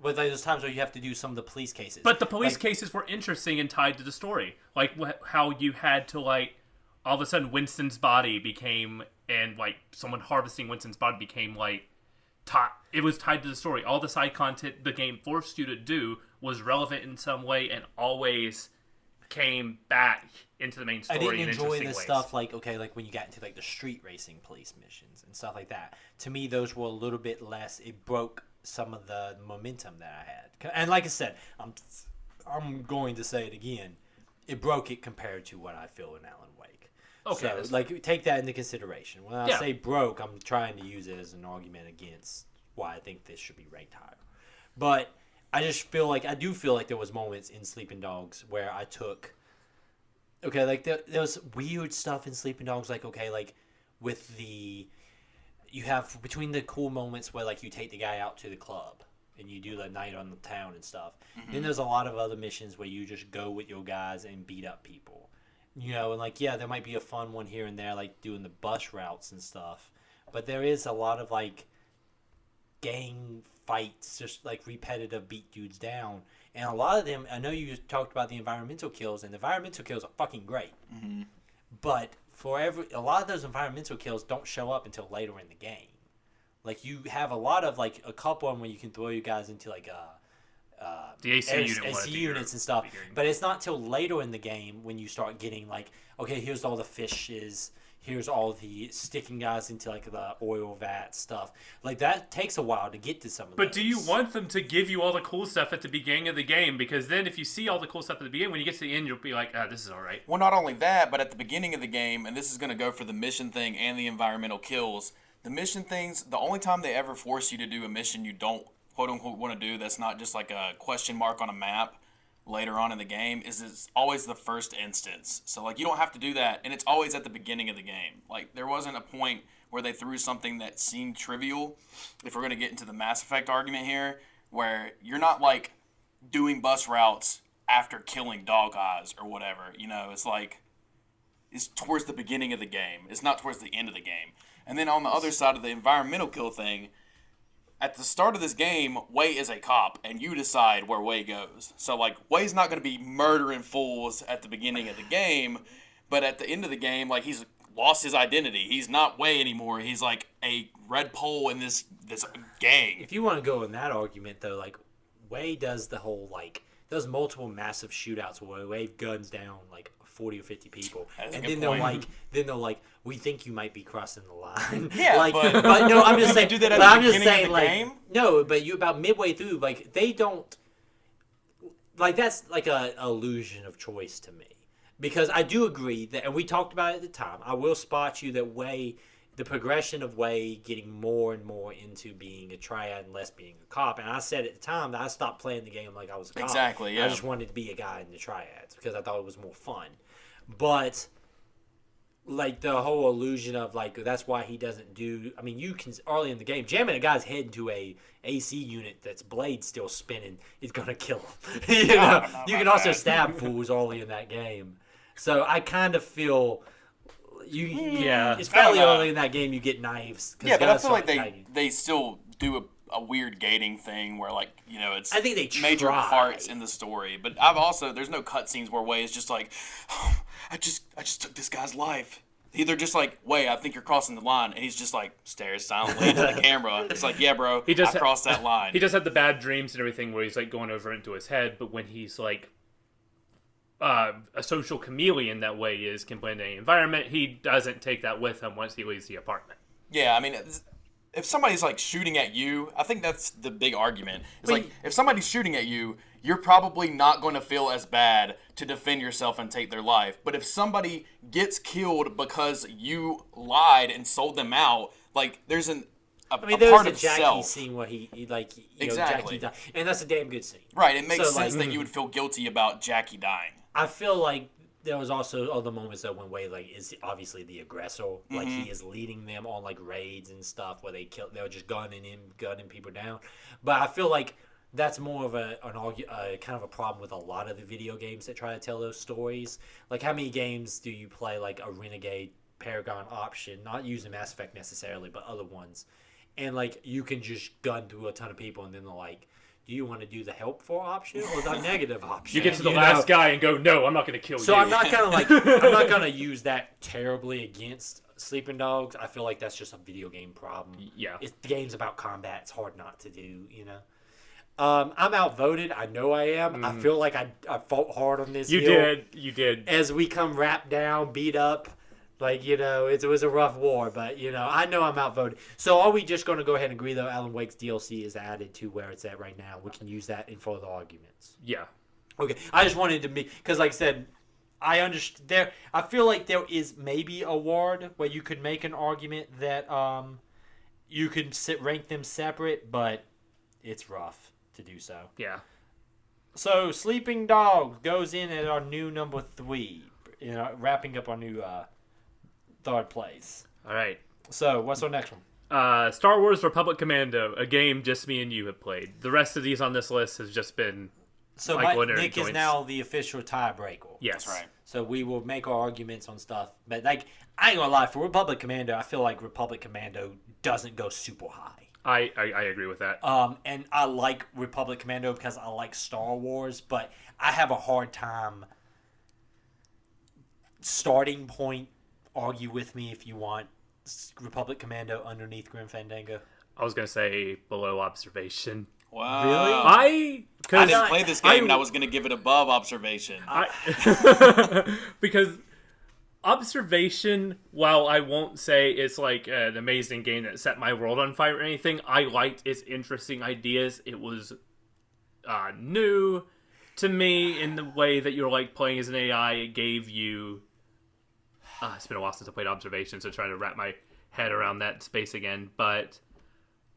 But there's times where you have to do some of the police cases. But the police cases were interesting and tied to the story. Like, how you had to, like, all of a sudden Winston's body became, and, like, someone harvesting Winston's body became, like, it was tied to the story. All the side content the game forced you to do was relevant in some way and always came back into the main story. I didn't in enjoy interesting this ways. stuff like when you got into like the street racing police missions and stuff like that. To me, those were a little bit less. It broke some of the momentum that I had. And like I said, I'm going to say it again. It broke it compared to what I feel in Alan Wake. Okay. So like take that into consideration. When I say broke, I'm trying to use it as an argument against why I think this should be ranked higher. But I do feel like there was moments in Sleeping Dogs where I took, like there was weird stuff in Sleeping Dogs, like with you have between the cool moments where like you take the guy out to the club and you do the night on the town and stuff. Mm-hmm. Then there's a lot of other missions where you just go with your guys and beat up people, and like there might be a fun one here and there, like doing the bus routes and stuff, but there is a lot of like gang fights, just like repetitive beat dudes down, and a lot of them. I know you talked about the environmental kills, and the environmental kills are fucking great. Mm-hmm. But a lot of those environmental kills don't show up until later in the game. Like you have a lot of like a couple of them where you can throw you guys into like the AC units and stuff, but it's not till later in the game when you start getting like, okay, here's all the fishes. Here's all the sticking guys into like the oil vat stuff. Like that takes a while to get to some of those. But do you want them to give you all the cool stuff at the beginning of the game? Because then if you see all the cool stuff at the beginning, when you get to the end, you'll be like, this is all right. Well, not only that, but at the beginning of the game, and this is going to go for the mission thing and the environmental kills, the mission things, the only time they ever force you to do a mission you don't quote-unquote want to do that's not just like a question mark on a map later on in the game is always the first instance. So like you don't have to do that, and it's always at the beginning of the game. Like there wasn't a point where they threw something that seemed trivial, if we're going to get into the Mass Effect argument here, where you're not like doing bus routes after killing Dog Eyes or whatever. It's like it's towards the beginning of the game. It's not towards the end of the game. And then on the other side of the environmental kill thing, at the start of this game, Wei is a cop, and you decide where Wei goes. So, like, Wei's not going to be murdering fools at the beginning of the game, but at the end of the game, like, he's lost his identity. He's not Wei anymore. He's, like, a red pole in this gang. If you want to go in that argument, though, like, Wei does the whole, like, does multiple massive shootouts where Wei guns down, like, 40 or 50 people, and then they're like, we think you might be crossing the line. Yeah, like, but no, I'm just saying. Do that at the beginning of the game? No, but you about midway through, like they don't, like that's like a illusion of choice to me, because I do agree that, and we talked about it at the time. I will spot you that Wei, the progression of Wei getting more and more into being a triad and less being a cop, and I said at the time that I stopped playing the game like I was a cop. Exactly. Yeah. I just wanted to be a guy in the triads because I thought it was more fun. But like the whole illusion of like that's why he doesn't do. I mean, you can early in the game jamming a guy's head into a AC unit that's blade still spinning is gonna kill him. you can also stab fools early in that game. So I kind of feel it's fairly early in that game you get knives. Yeah, but I feel like they still do a weird gating thing where like it's I think they major parts in the story. But there's no cutscenes where Wei is just like, oh, I just took this guy's life. They're just like, Wei, I think you're crossing the line, and he's just like stares silently into the camera. It's like, yeah, bro, I crossed that line. He does have the bad dreams and everything where he's like going over into his head, but when he's like a social chameleon that Wei is, can blend in any environment, he doesn't take that with him once he leaves the apartment. Yeah, I mean, if somebody's like shooting at you, I think that's the big argument. It's like if somebody's shooting at you, you're probably not going to feel as bad to defend yourself and take their life. But if somebody gets killed because you lied and sold them out, like there's a part of Jackie self. scene where he exactly, Jackie died, and that's a damn good scene. Right, it makes sense that you would feel guilty about Jackie dying. I feel like there was also other moments though when Wei like is obviously the aggressor, like he is leading them on like raids and stuff where they're just gunning people down. But I feel like that's more of a kind of a problem with a lot of the video games that try to tell those stories. Like how many games do you play like a Renegade Paragon option, not using Mass Effect necessarily, but other ones, and like you can just gun through a ton of people and then they're like, do you want to do the helpful option or the negative option? You get to the You last know? guy and go, no, I'm not going to kill So you. I'm not gonna use that terribly against Sleeping Dogs. I feel like that's just a video game problem. Yeah. The game's about combat. It's hard not to do, you know. I'm outvoted. I know I am. I feel like I fought hard on this. You hill. did. As we come wrapped down, beat up, like, you know, it was a rough war. But, you know, I know I'm outvoted. So are we just going to go ahead and agree, though, Alan Wake's DLC is added to where it's at right now? We can use that in further arguments. Yeah. Okay. I just wanted to be, because like I said, I understand there. I feel like there is maybe a ward where you could make an argument that you could rank them separate, but it's rough to do so. Yeah. So Sleeping Dogs goes in at our new number 3, you know, wrapping up our new third place. All right. So what's our next one? Star Wars Republic Commando, a game just me and you have played. The rest of these on this list has just been So Nick is now the official tiebreaker. Yes. That's right. So we will make our arguments on stuff. But, like, I ain't gonna lie, for Republic Commando, I feel like Republic Commando doesn't go super high. I agree with that. And I like Republic Commando because I like Star Wars, but I have a hard time starting point. Argue with me if you want. Republic Commando underneath Grim Fandango. I was going to say below observation. Wow. Really? I Because didn't play this game, and I was going to give it above observation. because observation, while I won't say it's like an amazing game that set my world on fire or anything, I liked its interesting ideas. It was new to me in the way that you're like playing as an AI. It gave you... it's been a while since I played observation, so trying to wrap my head around that space again. But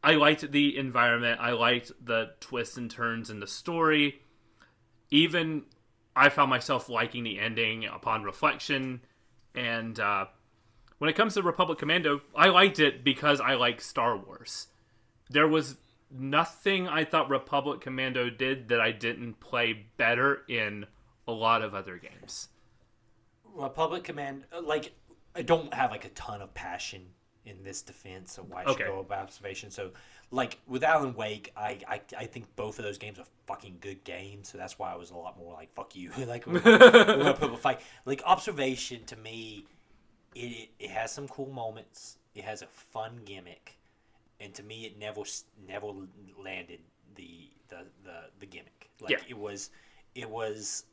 I liked the environment. I liked the twists and turns in the story. Even I found myself liking the ending upon reflection. And when it comes to Republic Commando, I liked it because I like Star Wars. There was nothing I thought Republic Commando did that I didn't play better in a lot of other games. Republic Commando, like, I don't have like a ton of passion in this defense of why I should go above observation. So, like, with Alan Wake, I think both of those games are fucking good games. So that's why I was a lot more like, fuck you. Like, we're gonna put up a fight. Like, observation to me, it has some cool moments. It has a fun gimmick, and to me, it never landed the gimmick. Like, it was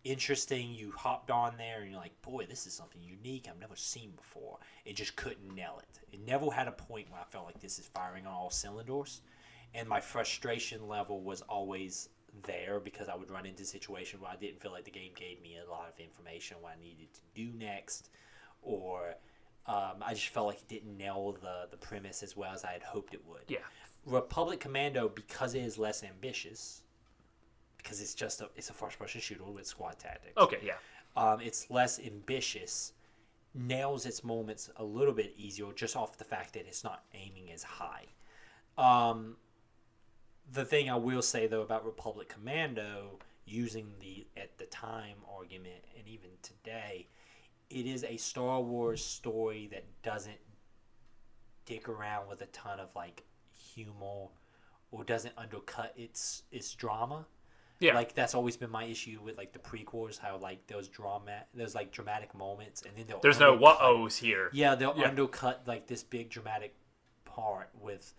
interesting. You hopped on there and you're like, boy, this is something unique I've never seen before. It just couldn't nail it. It never had a point where I felt like this is firing on all cylinders, and my frustration level was always there because I would run into situations where I didn't feel like the game gave me a lot of information what I needed to do next, or I just felt like it didn't nail the premise as well as I had hoped it would. Yeah. Republic Commando, because it is less ambitious, because it's a first-person shooter with squad tactics. Okay, yeah. It's less ambitious, nails its moments a little bit easier just off the fact that it's not aiming as high. The thing I will say, though, about Republic Commando, using the at the time argument, and even today, it is a Star Wars story that doesn't dick around with a ton of, like, humor or doesn't undercut its drama. Yeah. Like, that's always been my issue with, like, the prequels, how, like, there's dramatic moments, and then there's no what-ohs here. Yeah, they'll undercut, like, this big dramatic part with,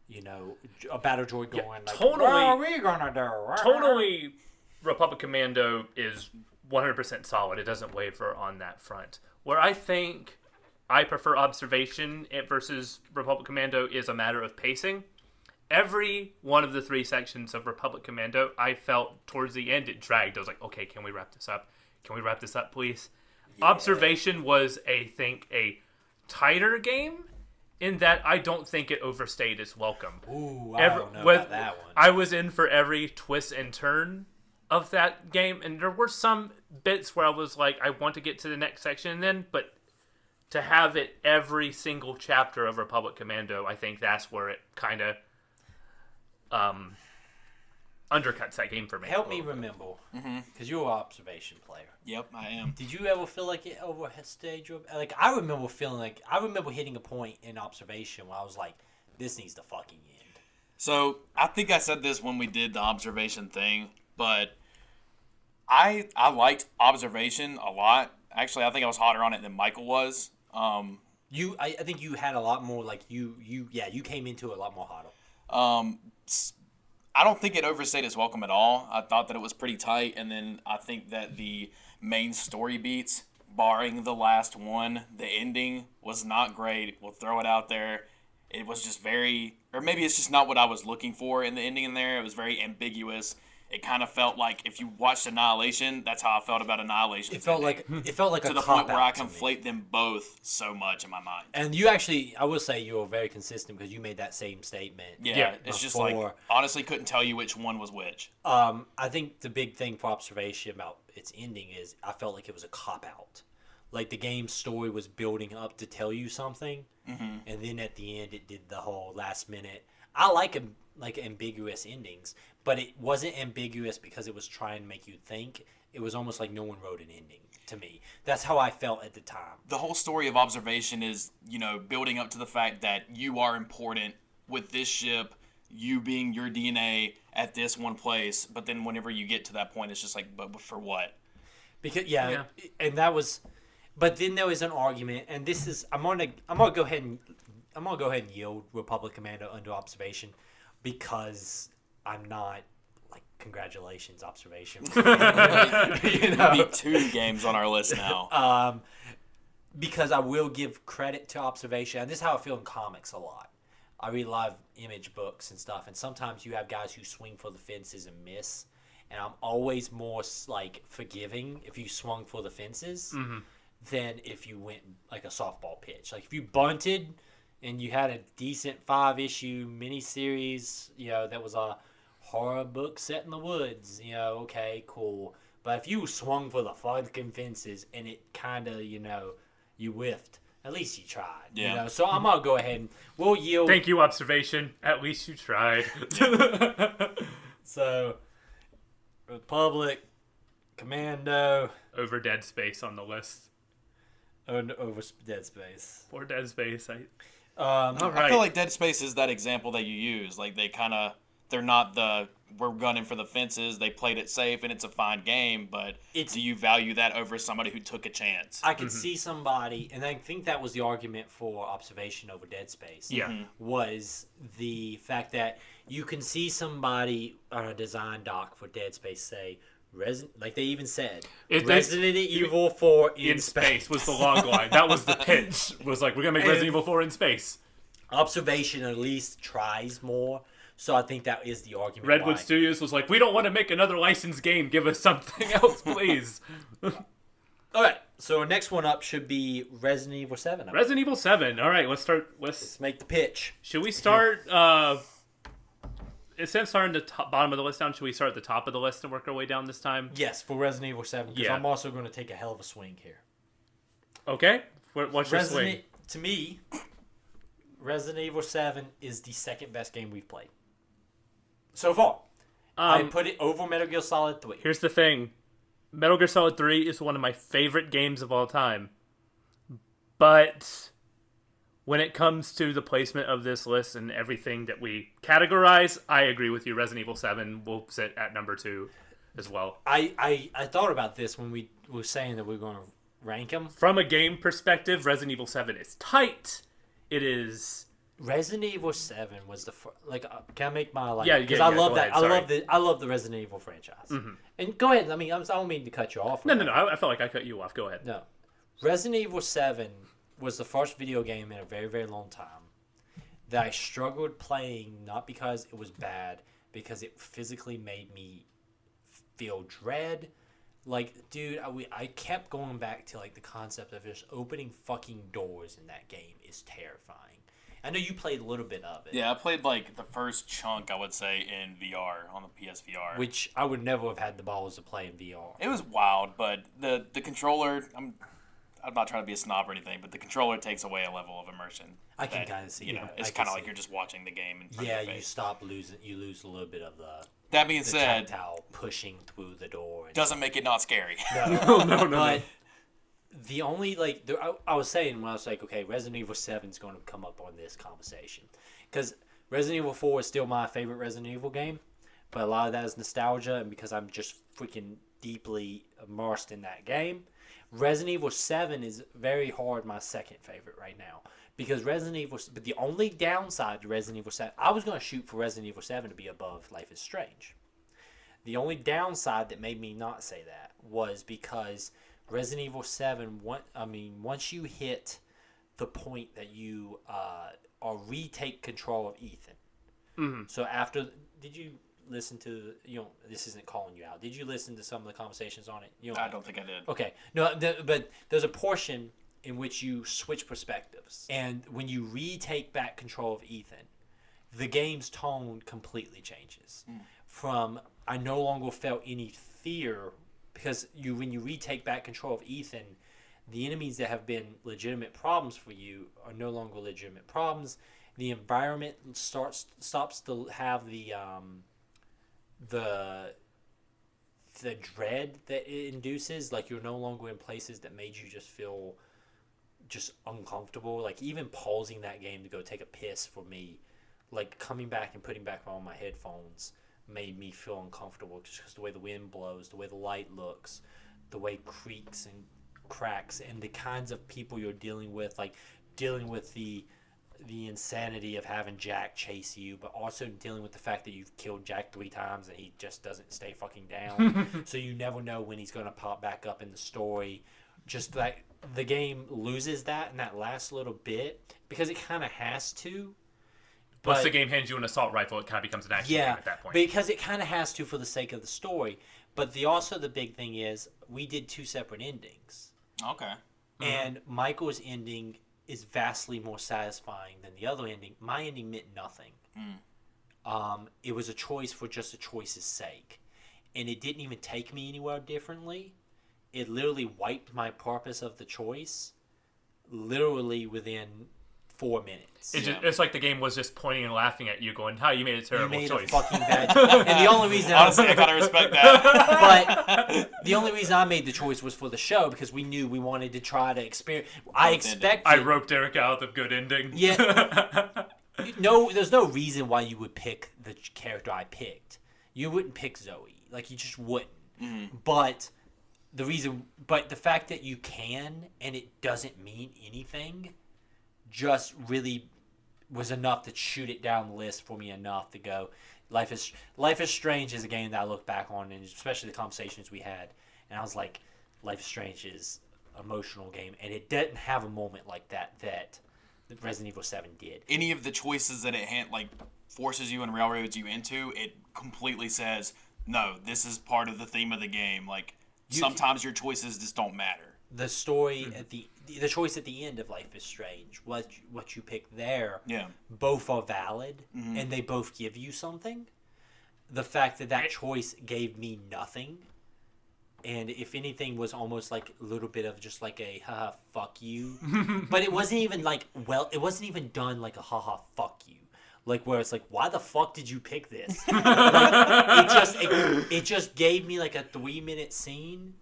you know, a battle droid going, like, totally, what are we gonna do? Totally, Republic Commando is 100% solid. It doesn't waver on that front. Where I think I prefer observation versus Republic Commando is a matter of pacing. Every one of the 3 sections of Republic Commando, I felt towards the end it dragged. I was like, okay, can we wrap this up? Can we wrap this up, please? Yeah. Observation was, I think, a tighter game in that I don't think it overstayed its welcome. Ooh, I don't know about that one. I was in for every twist and turn of that game, and there were some bits where I was like, I want to get to the next section then, but to have it every single chapter of Republic Commando, I think that's where it kind of undercuts that game for me. Help me remember, because you're an observation player. Yep, I am. Did you ever feel like it overstayed your... Like, I remember hitting a point in observation where I was like, this needs to fucking end. So I think I said this when we did the observation thing, but I liked observation a lot. Actually, I think I was hotter on it than Michael was. I think you had a lot more like you came into it a lot more hotter. I don't think it overstayed its welcome at all. I thought that it was pretty tight, and then I think that the main story beats, barring the last one, the ending was not great. We'll throw it out there. It was just very, or maybe it's just not what I was looking for in the ending in there. It was very ambiguous. It kind of felt like if you watched Annihilation, that's how I felt about Annihilation. It felt like to the point where I conflate them both so much in my mind. And you actually, I will say, you were very consistent because you made that same statement. Yeah, it's just like honestly couldn't tell you which one was which. I think the big thing for observation about its ending is I felt like it was a cop out. Like the game's story was building up to tell you something, and then at the end it did the whole last minute. I like ambiguous endings, but it wasn't ambiguous because it was trying to make you think. It was almost like no one wrote an ending to me. That's how I felt at the time. The whole story of observation is, building up to the fact that you are important with this ship, you being your DNA at this one place, but then whenever you get to that point, it's just like, but for what? Because and that was, but then there was an argument, and this is I'm gonna go ahead and yield Republic Commando under observation because I'm not like congratulations observation. Be 2 games on our list now. Because I will give credit to observation, and this is how I feel in comics a lot. I read a lot of image books and stuff, and sometimes you have guys who swing for the fences and miss, and I'm always more like forgiving if you swung for the fences than if you went like a softball pitch. Like if you bunted and you had a decent 5-issue miniseries, that was a horror book set in the woods, okay, cool. But if you swung for the fucking fences and it kind of, you whiffed, at least you tried. Yeah. So I'm going to go ahead and we'll yield. Thank you, observation. At least you tried. So, Republic, Commando. Over Dead Space on the list. Over Dead Space. Or Dead Space. All right. I feel like Dead Space is that example that you use. Like they're not we're gunning for the fences. They played it safe and it's a fine game, but do you value that over somebody who took a chance? I could see somebody, and I think that was the argument for observation over Dead Space. Yeah. Was the fact that you can see somebody on a design doc for Dead Space say, like they even said, Resident Evil 4 in space was the log line. That was the pitch. Was like, we're going to make Resident Evil 4 in space. Observation at least tries more. So I think that is the argument. Redwood Studios was like, we don't want to make another licensed game. Give us something else, please. All right. So our next one up should be Resident Evil 7. Resident Evil 7. All right, let's start. Let's make the pitch. Should we start... Instead of starting the bottom of the list down, should we start at the top of the list and work our way down this time? Yes, for Resident Evil 7, because I'm also going to take a hell of a swing here. Okay. What's your swing? To me, Resident Evil 7 is the second best game we've played. So far. I put it over Metal Gear Solid 3. Here's the thing. Metal Gear Solid 3 is one of my favorite games of all time. But when it comes to the placement of this list and everything that we categorize, I agree with you. Resident Evil 7 will sit at number 2 as well. I thought about this when we were saying that we were going to rank them. From a game perspective, Resident Evil 7 is tight. It is... Resident Evil 7 was the can I make my because I love that. Ahead, I love the Resident Evil franchise. Mm-hmm. And go ahead. I don't mean to cut you off. No. I felt like I cut you off. Go ahead. No, Resident Evil 7 was the first video game in a very, very long time that I struggled playing, not because it was bad, because it physically made me feel dread. Like, dude, I kept going back to like the concept of just opening fucking doors in that game is terrifying. I know you played a little bit of it. Yeah, I played like the first chunk, I would say, in VR on the PSVR. Which I would never have had the balls to play in VR. It was wild, but the controller, I'm not trying to be a snob or anything, but the controller takes away a level of immersion. I can kind of see it. It's kind of like you're just watching the game in front of your face. You lose a little bit of the... That being said, tactile pushing through the door. Doesn't make it not scary. No. But the only, I was saying when I was like, okay, Resident Evil 7 is going to come up on this conversation. Because Resident Evil 4 is still my favorite Resident Evil game, but a lot of that is nostalgia and because I'm just freaking deeply immersed in that game. Resident Evil 7 is very hard my second favorite right now. Because but the only downside to Resident Evil 7, I was going to shoot for Resident Evil 7 to be above Life is Strange. The only downside that made me not say that was because Resident Evil 7, once you hit the point that you retake control of Ethan. Mm-hmm. So did you listen to, this isn't calling you out. Did you listen to some of the conversations on it? I don't think I did. Okay. No, but there's a portion in which you switch perspectives. And when you retake back control of Ethan, the game's tone completely changes. From, I no longer felt any fear, because when you retake back control of Ethan, the enemies that have been legitimate problems for you are no longer legitimate problems. The environment stops to have the dread that it induces. Like, you're no longer in places that made you just feel just uncomfortable. Like, even pausing that game to go take a piss for me, like coming back and putting back on my headphones made me feel uncomfortable, just because the way the wind blows, the way the light looks, the way it creaks and cracks, and the kinds of people you're dealing with, like dealing with the insanity of having Jack chase you, but also dealing with the fact that you've killed Jack 3 times and he just doesn't stay fucking down. So you never know when he's going to pop back up in the story. Just like the game loses that in that last little bit because it kind of has to. Once the game hands you an assault rifle, it kind of becomes an action game at that point. Because it kind of has to for the sake of the story. But the big thing is we did 2 separate endings. Okay. And Michael's ending is vastly more satisfying than the other ending. My ending meant nothing. It was a choice for just a choice's sake. And it didn't even take me anywhere differently. It literally wiped my purpose of the choice literally within 4 minutes. It's like the game was just pointing and laughing at you, going, "Hi, you made a terrible choice." You made a fucking bad choice. And the only reason honestly, I gotta respect that. But the only reason I made the choice was for the show, because we knew we wanted to try to experience. I roped Eric out with a good ending. Yeah. No, there's no reason why you would pick the character I picked. You wouldn't pick Zoe. Like, you just wouldn't. But the fact that you can and it doesn't mean anything just really was enough to shoot it down the list for me enough to go, Life is Strange is a game that I look back on, and especially the conversations we had, and I was like, Life is Strange is an emotional game, and it didn't have a moment like that Resident Evil 7 did. Any of the choices that it forces you and railroads you into, it completely says, no, this is part of the theme of the game. Like, sometimes your choices just don't matter. The story the choice at the end of Life is Strange, what you pick there, both are valid, and they both give you something. The fact that choice gave me nothing, and if anything was almost like a little bit of just like a haha fuck you, but it wasn't even like, it wasn't even done like a haha fuck you, like where it's like, why the fuck did you pick this? It just gave me like a 3-minute scene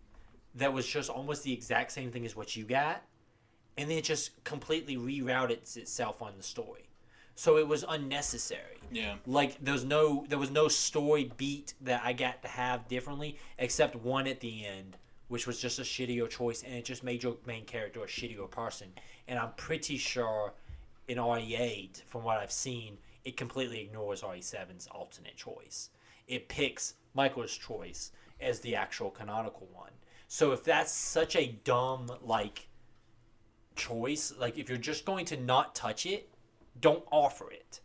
that was just almost the exact same thing as what you got, and then it just completely rerouted itself on the story. So it was unnecessary. Yeah. Like, there was no story beat that I got to have differently, except one at the end, which was just a shittier choice, and it just made your main character a shittier person. And I'm pretty sure in RE8, from what I've seen, it completely ignores RE7's alternate choice. It picks Michael's choice as the actual canonical one. So if that's such a dumb, like, choice, like, if you're just going to not touch it, don't offer it.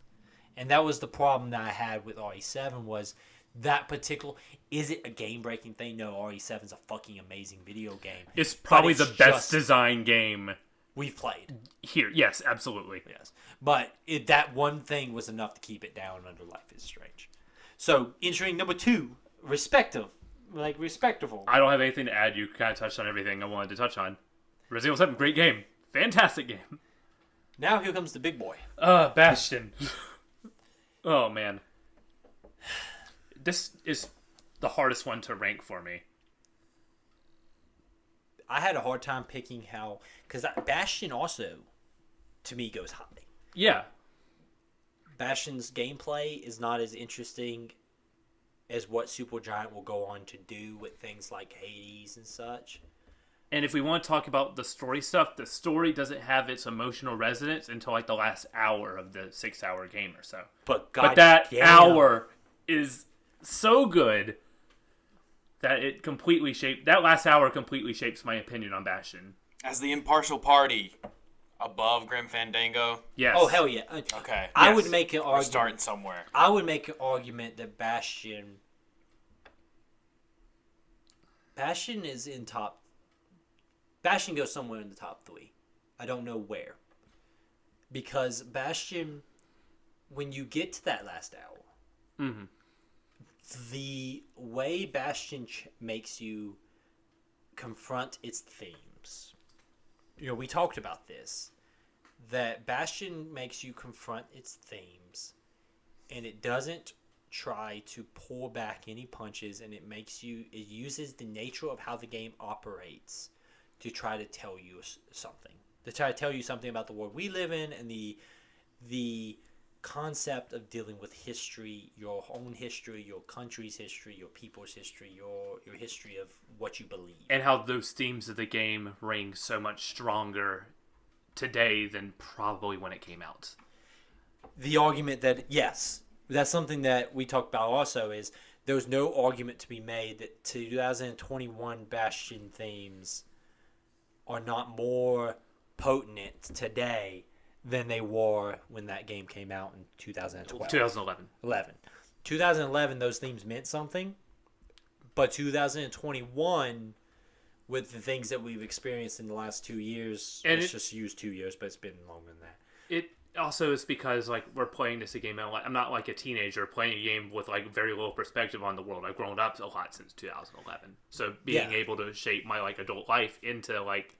And that was the problem that I had with RE7, was that particular... Is it a game-breaking thing? No, RE7's a fucking amazing video game. It's probably the best design game we've played. Here, yes, absolutely. Yes. But that one thing was enough to keep it down under Life is Strange. So, entering number 2, respectable. I don't have anything to add. You kind of touched on everything I wanted to touch on. Resident Evil 7, great game. Fantastic game. Now here comes the big boy. Bastion. Oh, man. This is the hardest one to rank for me. I had a hard time picking how... Because Bastion also, to me, goes high. Yeah. Bastion's gameplay is not as interesting as what Supergiant will go on to do with things like Hades and such. And if we want to talk about the story stuff, the story doesn't have its emotional resonance until like the last hour of the 6-hour game or so. But that damn. hour is so good that that last hour completely shapes my opinion on Bastion. As the impartial party above Grim Fandango. Yes. Oh, hell yeah. Okay. I Yes. would make an We're argument. starting somewhere. I would make an argument that Bastion is in top. Bastion goes somewhere in the top 3. I don't know where. Because Bastion, when you get to that last hour, the way Bastion makes you confront its themes. You know, we talked about this. That Bastion makes you confront its themes, and it doesn't try to pull back any punches, and it uses the nature of how the game operates to try to tell you something. To try to tell you something about the world we live in and the concept of dealing with history, your own history, your country's history, your people's history, your history of what you believe. And how those themes of the game ring so much stronger today than probably when it came out. The argument that, yes, that's something that we talked about also, is there's no argument to be made that 2021 Bastion themes are not more potent today than they were when that game came out in 2012. 2011. 2011, those themes meant something, but 2021, with the things that we've experienced in the last 2 years, and let's just use 2 years, but it's been longer than that. It also is because like we're playing this game. I'm not like a teenager playing a game with like very little perspective on the world. I've grown up a lot since 2011, so being able to shape my like adult life into like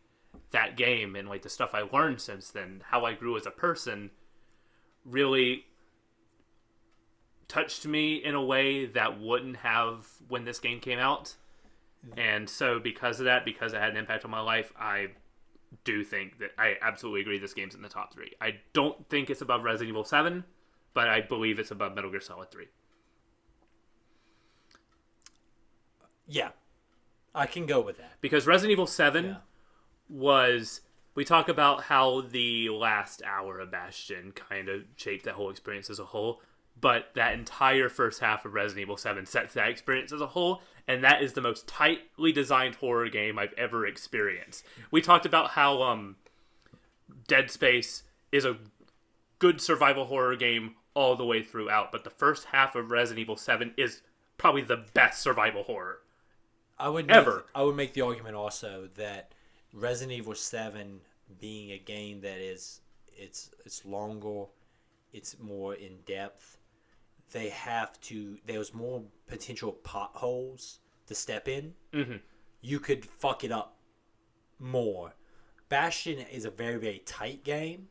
that game and like the stuff I learned since then, how I grew as a person, really touched me in a way that wouldn't have when this game came out. And so because of that, because it had an impact on my life, I do think that I absolutely agree this game's in the top 3. I don't think it's above Resident Evil 7, but I believe it's above Metal Gear Solid 3. Yeah, I can go with that. Because Resident Evil 7 was... We talk about how the last hour of Bastion kind of shaped that whole experience as a whole, but that entire first half of Resident Evil 7 sets that experience as a whole, and that is the most tightly designed horror game I've ever experienced. We talked about how Dead Space is a good survival horror game all the way throughout, but the first half of Resident Evil 7 is probably the best survival horror ever. I would make the argument also that Resident Evil 7 being a game that is it's longer, it's more in depth, there's more potential potholes to step in. Mm-hmm. You could fuck it up more. Bastion is a very, very tight game.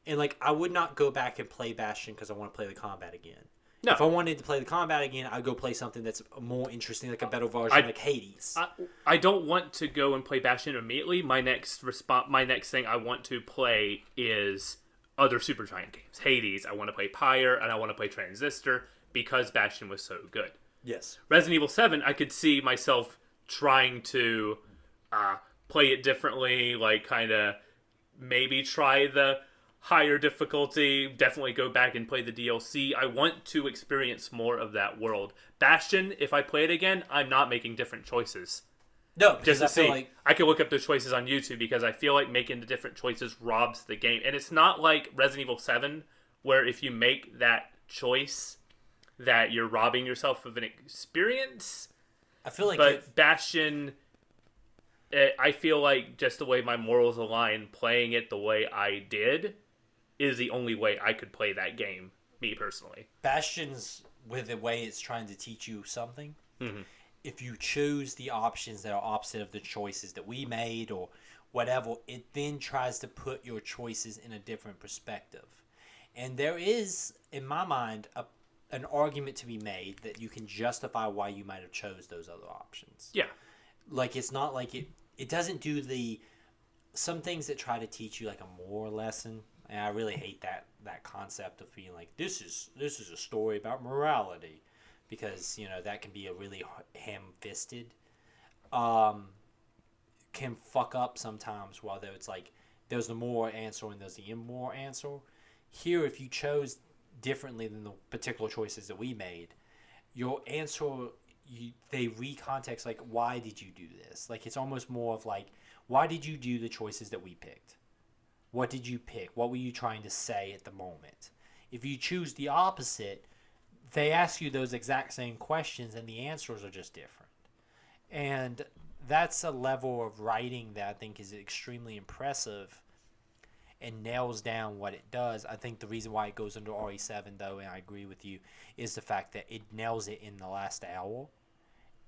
And, like, I would not go back and play Bastion because I want to play the combat again. No. If I wanted to play the combat again, I'd go play something that's more interesting, like a better version, like Hades. I don't want to go and play Bastion immediately. My next thing I want to play is other Supergiant games. Hades, I want to play Pyre, and I want to play Transistor because Bastion was so good. Yes. Resident Evil 7, I could see myself trying to play it differently, like kind of maybe try the higher difficulty, definitely go back and play the DLC. I want to experience more of that world. Bastion, if I play it again, I'm not making different choices. No, Just to see. like I could look up the choices on YouTube because I feel like making the different choices robs the game. And it's not like Resident Evil 7, where if you make that choice, that you're robbing yourself of an experience. I feel like But Bastion, I feel like just the way my morals align, playing it the way I did is the only way I could play that game, me personally. Bastion's, with the way it's trying to teach you something, Mm-hmm. if you choose the options that are opposite of the choices that we made or whatever, it then tries to put your choices in a different perspective. And there is, in my mind, an argument to be made that you can justify why you might have chose those other options. Yeah. Like, it's not like it doesn't do some things that try to teach you like a moral lesson, And I really hate that concept of being like, this is a story about morality, because that can be a really ham-fisted, can fuck up sometimes. While it's like there's the moral answer and there's the immoral answer. Here, if you chose differently than the particular choices that we made, your answer, they recontext, like, why did you do this? Like, it's almost more of like, why did you do the choices that we picked? What did you pick? What were you trying to say at the moment? If you choose the opposite, they ask you those exact same questions and the answers are just different. And that's a level of writing that I think is extremely impressive and nails down what it does. I think the reason why it goes under RE7, though, and I agree with you, is the fact that it nails it in the last hour.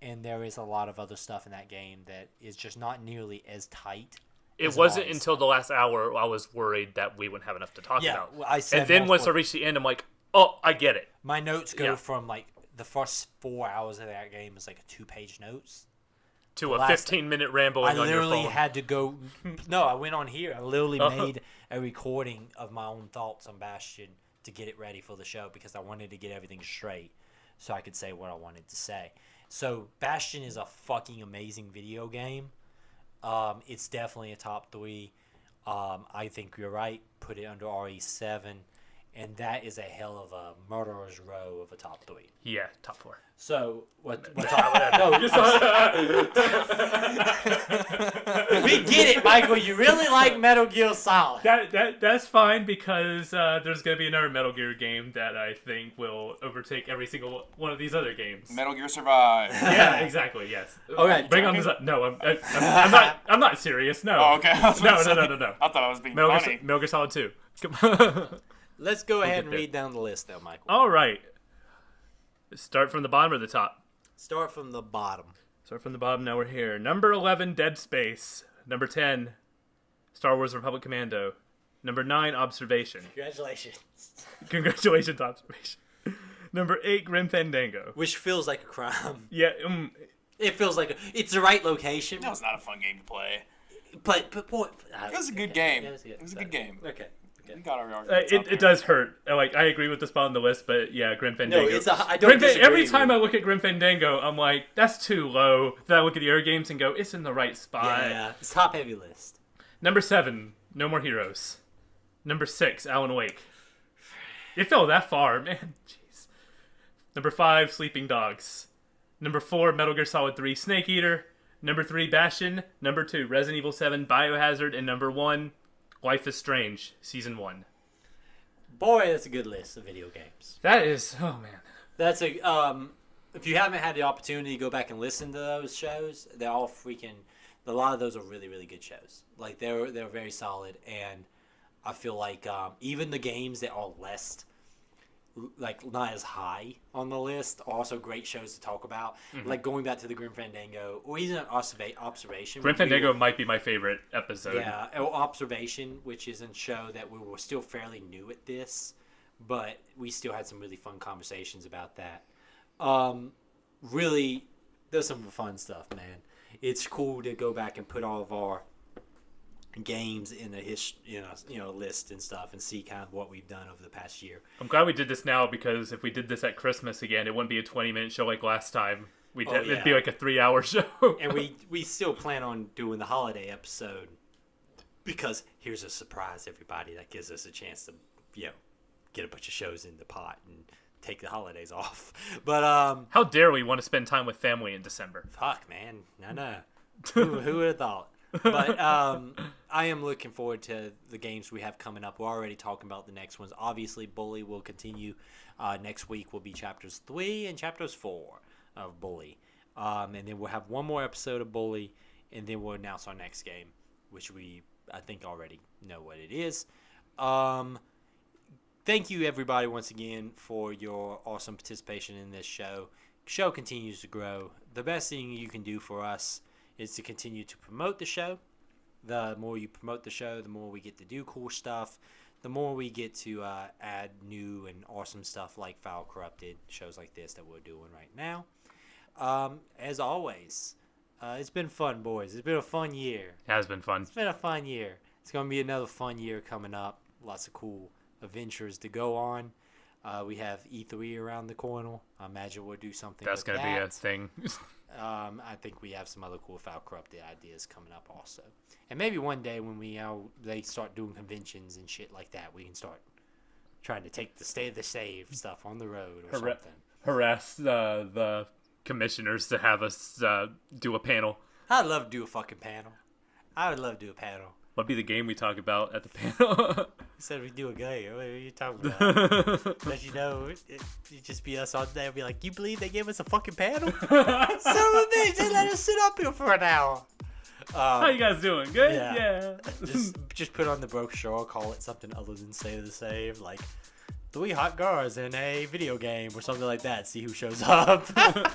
And there is a lot of other stuff in that game that is just not nearly as tight. It wasn't until the last hour I was worried that we wouldn't have enough to talk about. Well, I said and then once I reached the end, I'm like, oh, I get it. My notes go from, like, the first 4 hours of that game is like a 2-page notes. To a 15-minute rambling on your phone. I literally had to go... No, I went on here. I literally made a recording of my own thoughts on Bastion to get it ready for the show because I wanted to get everything straight so I could say what I wanted to say. So, Bastion is a fucking amazing video game. It's definitely a top 3. I think you're right. Put it under RE7. And that is a hell of a murderer's row of a top 3. Yeah, top 4. So, what top? No, we get it, Michael. You really like Metal Gear Solid. That's fine because there's going to be another Metal Gear game that I think will overtake every single one of these other games. Metal Gear Survive. Yeah, exactly. Yes. Okay, bring on this up. No, I'm not. I'm not serious. No. Oh, okay. No. I thought I was being Metal funny. Metal Gear Solid 2. Come Let's go ahead and read down the list, though, Michael. All right. Start from the bottom or the top? Start from the bottom. Start from the bottom. Now we're here. Number 11, Dead Space. Number 10, Star Wars Republic Commando. Number 9, Observation. Congratulations, Observation. Number 8, Grim Fandango. Which feels like a crime. Yeah. It feels like it's the right location. That was not a fun game to play. But It was a good game. It was a good game. Okay. We got our arguments out It there. does hurt. Like, I agree with the spot on the list, but yeah, Grim Fandango. No, I don't disagree every with time you. I look at Grim Fandango, I'm like, that's too low. Then I look at the other games and go, it's in the right spot. Yeah, it's top heavy list. Number 7, No More Heroes. Number 6, Alan Wake. It fell that far, man. Jeez. Number 5, Sleeping Dogs. Number 4, Metal Gear Solid 3, Snake Eater. Number 3, Bastion. Number 2, Resident Evil 7, Biohazard. And number 1, Life is Strange, Season 1. Boy, that's a good list of video games. That is, oh man. That's a if you haven't had the opportunity to go back and listen to those shows, they're all a lot of those are really, really good shows. Like they're very solid, and I feel like even the games that are less like not as high on the list are also great shows to talk about. Mm-hmm. Like going back to the Grim Fandango or even Observation. Grim Fandango might be my favorite episode. Yeah, or Observation, which is a show that we were still fairly new at this, but we still had some really fun conversations about that. Really, there's some fun stuff, man. It's cool to go back and put all of our games in a list and stuff and see kind of what we've done over the past year. I'm glad we did this now because if we did this at Christmas again, it wouldn't be a 20-minute show like last time. It'd be like a 3-hour show. And we still plan on doing the holiday episode because here's a surprise, everybody. That gives us a chance to, get a bunch of shows in the pot and take the holidays off. But how dare we want to spend time with family in December? Fuck, man. No. Who would have thought? But I am looking forward to the games we have coming up. We're already talking about the next ones. Obviously, Bully will continue. Next week will be Chapters 3 and Chapters 4 of Bully. And then we'll have one more episode of Bully, and then we'll announce our next game, which I think, already know what it is. Thank you, everybody, once again, for your awesome participation in this show. The show continues to grow. The best thing you can do for us is to continue to promote the show. The more you promote the show, the more we get to do cool stuff. The more we get to add new and awesome stuff like Foul Corrupted, shows like this that we're doing right now. As always, it's been fun, boys. It's been a fun year. It has been fun. It's been a fun year. It's going to be another fun year coming up. lots of cool adventures to go on. We have E3 around the corner. I imagine we'll do something. That's going to be a thing. I think we have some other cool Foul Corrupted ideas coming up also. And maybe one day when they start doing conventions and shit like that, we can start trying to take the State of the Save stuff on the road or something. Harass the commissioners to have us do a panel. I'd love to do a fucking panel. I would love to do a panel. What'd be the game we talk about at the panel? You said we do a game. What are you talking about? As you know, it'd just be us on there and be like, you believe they gave us a fucking panel? Son of a bitch, they let us sit up here for an hour. How you guys doing? Good? Yeah. Just put on the brochure, call it something other than State of the Save, like 3 hot girls in a video game or something like that. See who shows up. But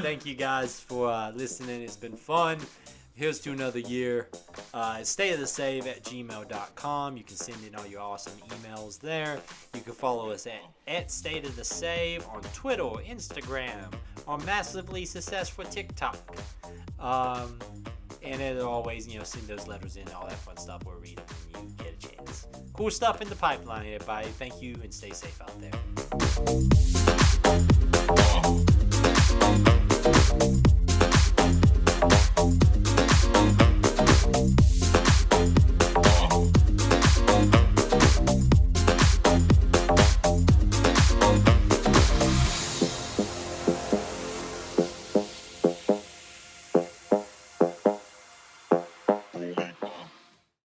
thank you guys for listening. It's been fun. Here's to another year. stateofthesave@gmail.com. You can send in all your awesome emails there. You can follow us at State of the Save on Twitter, Instagram, or massively successful TikTok. And as always, send those letters in, all that fun stuff. We'll read them when you get a chance. Cool stuff in the pipeline, everybody. Thank you, and stay safe out there.